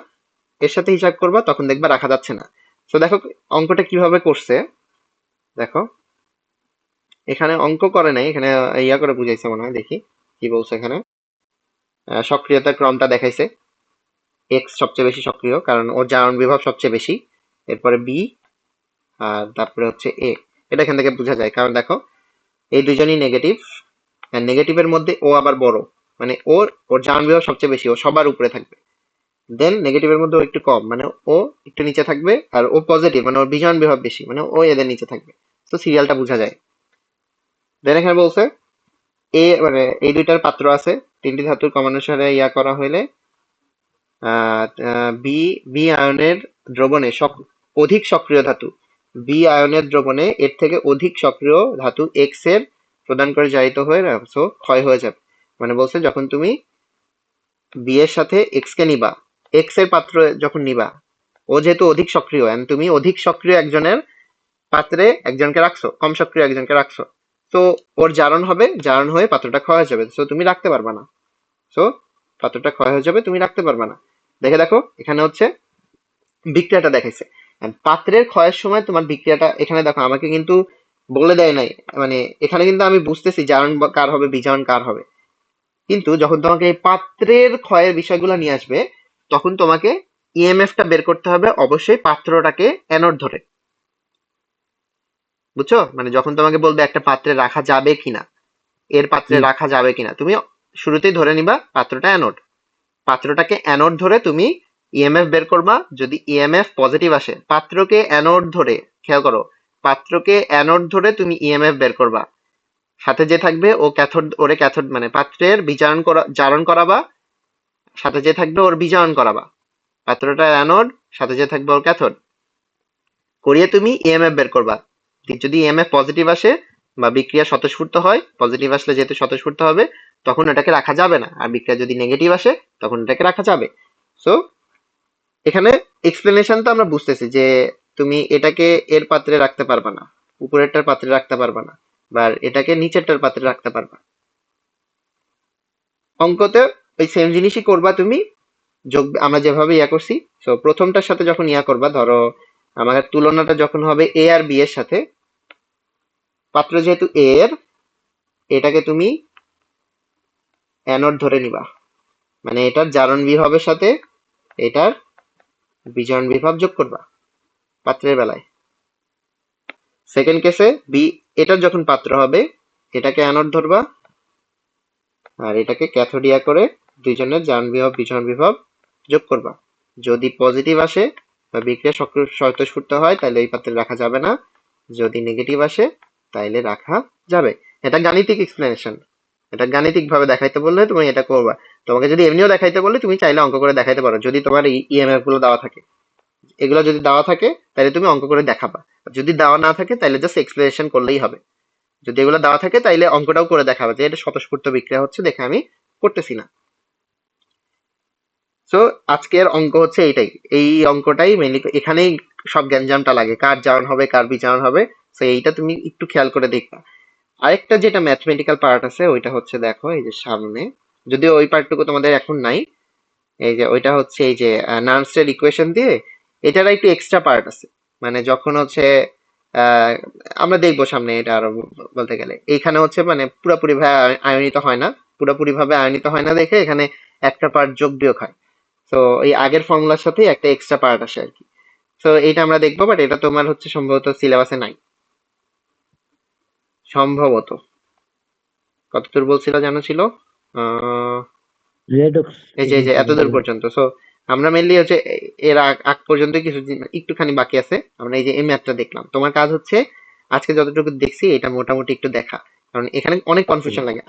এর সাথে হিসাব করবা, তখন দেখবা রাখা যাচ্ছে না। তো দেখো অঙ্কটা কিভাবে করছে, দেখো এখানে অঙ্ক করে নাই, এখানে ইয়া করে বুঝাইছে মনে হয়, দেখি কি বলছে এখানে। সক্রিয়তার ক্রমটা দেখাইছে, এক্স সবচেয়ে বেশি সক্রিয় কারণ ওর জারণ বিভব সবচেয়ে বেশি, এরপরে বি, আর তারপরে হচ্ছে এ। এটা এখান থেকে বোঝা যায়, কারণ দেখো এই দুজনই নেগেটিভ, আর নেগেটিভের মধ্যে ও আবার বড়, মানে ওর ওর জারণ বিভব সবচেয়ে বেশি, ও সবার উপরে থাকবে। দেন নেগেটিভের মধ্যে ও একটু কম, মানে ও একটু নিচে থাকবে, আর ও পজিটিভ মানে ওর বিজারণ বিভব বেশি, মানে ও এদের নিচে থাকবে। তো সিরিয়ালটা বোঝা যায়। দেন এখানে বলছে এ মানে এই দুইটার পাত্র আছে, তিনটি ধাতুর ক্রমানুসারে ইয়া করা হলে বি বি আয়নের দ্রবণে অধিক সক্রিয় ধাতু, বি আয়নের দ্রবণে এর থেকে অধিক সক্রিয় ধাতু এক্স এর প্রদান করে জারিত হয়ে সো ক্ষয় হয়ে যাবে। মানে বলছে যখন তুমি বি এর সাথে এক্স কে নিবা, এক্স এর পাত্র যখন নিবা, ও যেহেতু অধিক সক্রিয় and তুমি অধিক সক্রিয় একজনের পাত্রে একজনকে রাখছো, কম সক্রিয় একজনকে রাখছো, তো ওর জারণ হবে, জারণ হয়ে পাত্রটা ক্ষয় হয়ে যাবে, সো তুমি রাখতে পারবা না। সো পাত্রটা ক্ষয় হয়ে যাবে, তুমি রাখতে পারবে না। দেখে দেখো এখানে হচ্ছে বিক্রিয়াটা দেখাইছে, And পাত্রের ক্ষয়ের সময় তোমার বিক্রিয়াটা এখানে দেখো আমাকে কিন্তু বলে দেয় নাই, মানে এখানে কিন্তু আমি বুঝতেছি জারণ কার হবে বিজারণ কার হবে, কিন্তু যখন তোমাকে এই পাত্রের ক্ষয়ের বিষয়গুলো নিয়ে আসবে, তখন তোমাকে ইএমএফ টা বের করতে হবে অবশ্যই পাত্রটাকে অ্যানোড ধরে, বুঝছো? মানে যখন তোমাকে বলবে একটা পাত্রে রাখা যাবে কিনা, এর পাত্রে জি। রাখা যাবে কিনা, তুমি শুরুতেই ধরে নিবা পাত্রটা অ্যানোড। পাত্রটাকে অ্যানোড ধরে তুমি ইএমএফ বের করবা। যদি ইএমএফ পজিটিভ আসে, পাত্রকে অ্যানোড ধরে, খেয়াল করো, পাত্রকে অ্যানোড ধরে তুমি ইএমএফ বের করবা। সাথে যে থাকবে ও ক্যাথোড, ওরে ক্যাথোড মানে পাত্রের জারণ করাবা। সাথে যে থাকবে ওর বিজারণ করাবা। পাত্রটা অ্যানোড, সাথে যে থাকবে ওর ক্যাথোড, করিয়ে তুমি ইএমএফ বের করবা। যদি ইএমএফ পজিটিভ আসে বা বিক্রিয়া স্বতঃস্ফূর্ত হয়, পজিটিভ আসলে যেহেতু স্বতঃস্ফূর্ত হবে, তখন এটাকে রাখা যাবে না। আর বিক্রিয়া যদি নেগেটিভ আসে, তখন এটাকে রাখা যাবে। সো এখানে এক্সপ্লেনেশন তো আমরা বুঝতেছি যে তুমি এটাকে এর পাত্রে রাখতে পারবা না, উপরেরটার পাত্রে রাখতে পারবা না, বা এটাকে নিচেরটার পাত্রে রাখতে পারবা। অঙ্কতে ওই সেম জিনিসই করবা তুমি, যোগ আমরা যেভাবে ইয়া করছি। তো প্রথমটার সাথে যখন ইয়া করবা, ধরো আমাদের তুলনাটা যখন হবে এ আর বি এর সাথে, পাত্র যেহেতু এ এর, এটাকে তুমি অ্যানোড ধরে নিবা, মানে এটার জারণ বিভবের সাথে এটার বিজারণ বিভব যোগ করবা পাত্রের বেলায়। সেকেন্ড কেসে বি, এটার যখন পাত্র হবে, এটাকে অ্যানোড ধরবা আর এটাকে ক্যাথোডিয়া করে দুইজনের জারণ বিভব বিজারণ বিভব যোগ করবা। যদি পজিটিভ আসে বা বিক্রিয়া স্বতঃস্ফূর্ত হয়, তাহলে এই পাত্রে রাখা যাবে না। যদি নেগেটিভ আসে, তাইলে রাখা যাবে। এটা গাণিতিক এক্সপ্লেনেশন। এটা গাণিতিক ভাবে দেখাইতে বললে তুমি এটা করবা। তোমাকে যদি এমনিও দেখাইতে বললে তুমি চাইলে অঙ্ক করে দেখাইতে পারো, যদি তোমার এই ইএমএফ গুলো দেওয়া থাকে। এগুলো যদি দেওয়া থাকে তাহলে তুমি অঙ্ক করে দেখাবা। যদি দেওয়া না থাকে তাহলে জাস্ট এক্সপ্লেনেশন করলেই হবে। যদি এগুলো দেওয়া থাকে তাইলে অঙ্কটাও করে দেখাবা যে এটা স্বতঃস্ফূর্ত বিক্রিয়া হচ্ছে, দেখে আমি করতেছি না। সো আজকের অঙ্ক হচ্ছে এইটাই, এই অঙ্কটাই মেনলি, এখানেই সব গ্যাঞ্জামটা লাগে, কার জারণ হবে কার বিজারণ হবে। তো এইটা তুমি একটু খেয়াল করে দেখবা। আরেকটা যেটা ম্যাথমেটিক্যাল পার্ট আছে, ওইটা হচ্ছে দেখো এই যে সামনে, যদিও ওই পার্টটুকু তোমাদের এখন নাই। এই যে ওইটা হচ্ছে এই যে নার্নস্টের ইকুয়েশন দিয়ে, এটার একটু এক্সট্রা পার্ট আছে। মানে যখন হচ্ছে আহ আমরা দেখবো সামনে এটা আরো, বলতে গেলে এইখানে হচ্ছে মানে পুরোপুরি ভাবে আয়নিত হয় না, পুরোপুরি ভাবে আয়নিত হয় না দেখে এখানে একটা পার্ট যোগ বিয়োগ হয়। তো এই আগের ফর্মুলার সাথে একটা এক্সট্রা পার্ট আসে আর কি। তো এইটা আমরা দেখবো, বাট এটা তোমার হচ্ছে সম্ভবত সিলেবাসে নাই, সম্ভবত। কতদূর বলছিল জানো ছিল? আহ রেডক্স এই যে এতদূর পর্যন্ত। সো আমরা মেনলি হচ্ছে এর আগ পর্যন্ত কিছু একটুখানি বাকি আছে। আমরা এই যে এই ম্যাথটা দেখলাম, তোমার কাজ হচ্ছে আজকে যতটুকু দেখছি এটা মোটামুটি একটু দেখা, কারণ এখানে অনেক কনফিউশন লাগে।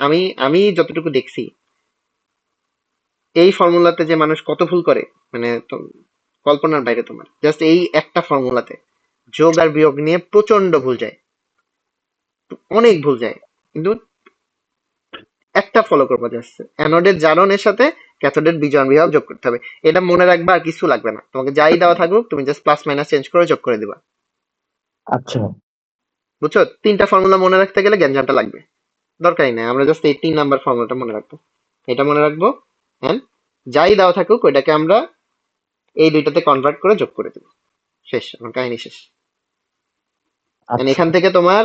আমি যতটুকু দেখছি, এই ফর্মুলাতে যে মানুষ কত ভুল করে, মানে কল্পনার বাইরে। তোমার জাস্ট এই একটা ফর্মুলাতে যোগ আর বিয়োগ নিয়ে প্রচন্ড ভুল যায়, অনেক ভুল যায়। কিন্তু একটা ফলো করবো, জাস্ট অ্যানোডের জারণের সাথে ক্যাথোডের বিজারণ বিভব যোগ করতে হবে। এটা মনে রাখবা, আর কিছু লাগবে না তোমাকে, যাই দেওয়া থাকুক তুমি জাস্ট প্লাস মাইনাস চেঞ্জ করে যোগ করে দিবা। আচ্ছা বুঝছো? তিনটা ফর্মুলা মনে রাখতে গেলে গ্যাঞ্জামটা লাগবে, দরকারই নাই। আমরা জাস্ট এই 3 নাম্বার ফর্মুলাটা মনে রাখবো, এটা মনে রাখবো। হ্যাঁ, যাই দেওয়া থাকুক ওইটাকে আমরা এই দুইটাতে কনভার্ট করে যোগ করে দেবো। শেষ, আমার কাহিনী শেষ। And আচ্ছা এখান থেকে তোমার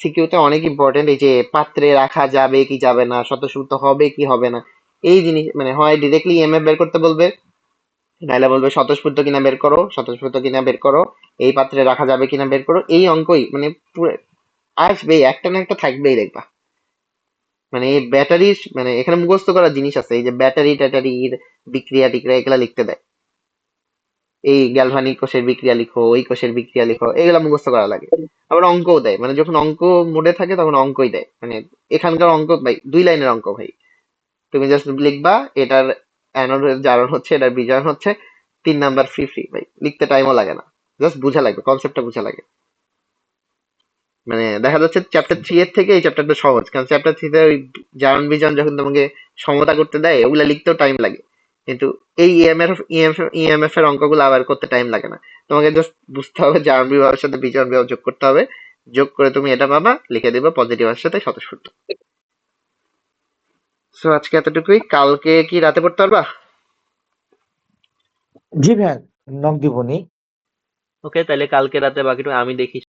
সিকিউতে অনেক ইম্পর্টেন্ট, এই যে পাত্রে রাখা যাবে কি যাবে না, স্বতঃস্ফূর্ত হবে কি হবে না, এই জিনিস মানে হয় ডিরেক্টলি ইএমএফ বের করতে বলবে, নাহলে বলবে স্বতঃস্ফূর্ত কিনা বের করো, স্বতঃস্ফূর্ত কিনা বের করো, এই পাত্রে রাখা যাবে কিনা বের করো। এই অঙ্কই মানে পুরো আসবেই, একটা না একটা থাকবেই দেখবা। মানে এই ব্যাটারি, মানে এখানে মুখস্থ করার জিনিস আছে, এই যে ব্যাটারি ট্যাটারির বিক্রিয়া টিক্রিয়া এগুলা লিখতে দেয়, এই গ্যালভানিক কোষের বিক্রিয়া লিখো, ওই কোষের বিক্রিয়া লিখো, এগুলা মুখস্থ করা লাগে। আবার অঙ্কও দেয়, মানে যখন অঙ্ক মোডে থাকে তখন অঙ্কই দেয়। মানে এখানকার অঙ্ক ভাই 2 লাইনের অঙ্ক ভাই। তুমি জাস্ট লিখবা এটার অ্যানোডের জারণ হচ্ছে, এটার বিজারণ হচ্ছে, 3 নাম্বার ফ্রি ফ্রি ভাই, লিখতে টাইমও লাগে না, জাস্ট বুঝা লাগবে, কনসেপ্টটা বুঝা লাগে। মানে দেখা যাচ্ছে চ্যাপ্টার 3 এর থেকে এই চ্যাপ্টারটা সহজ, কারণ চ্যাপ্টার 3 তে ওই জারণ বিজারণ যখন তোমাকে সমতা করতে দেয় ওগুলা লিখতেও টাইম লাগে। কিন্তু এই ইএমএফ এর অঙ্কগুলো আবার করতে টাইম লাগে না। তোমাকে জাস্ট বুঝতে হবে জারণ বিভাগের সাথে বিজারণ বিভাগ যোগ করতে হবে, যোগ করে তুমি এটা পাবা, লিখে দিবা পজিটিভ এর সাথে স্বতঃস্ফূর্ত। সো আজকে এতটুকুই, কালকে কি রাতে পড়তে পারবা? জি ভাইয়া, নক দিবনি। ওকে, তাহলে কালকে রাতে বাকিটা আমি দেখি।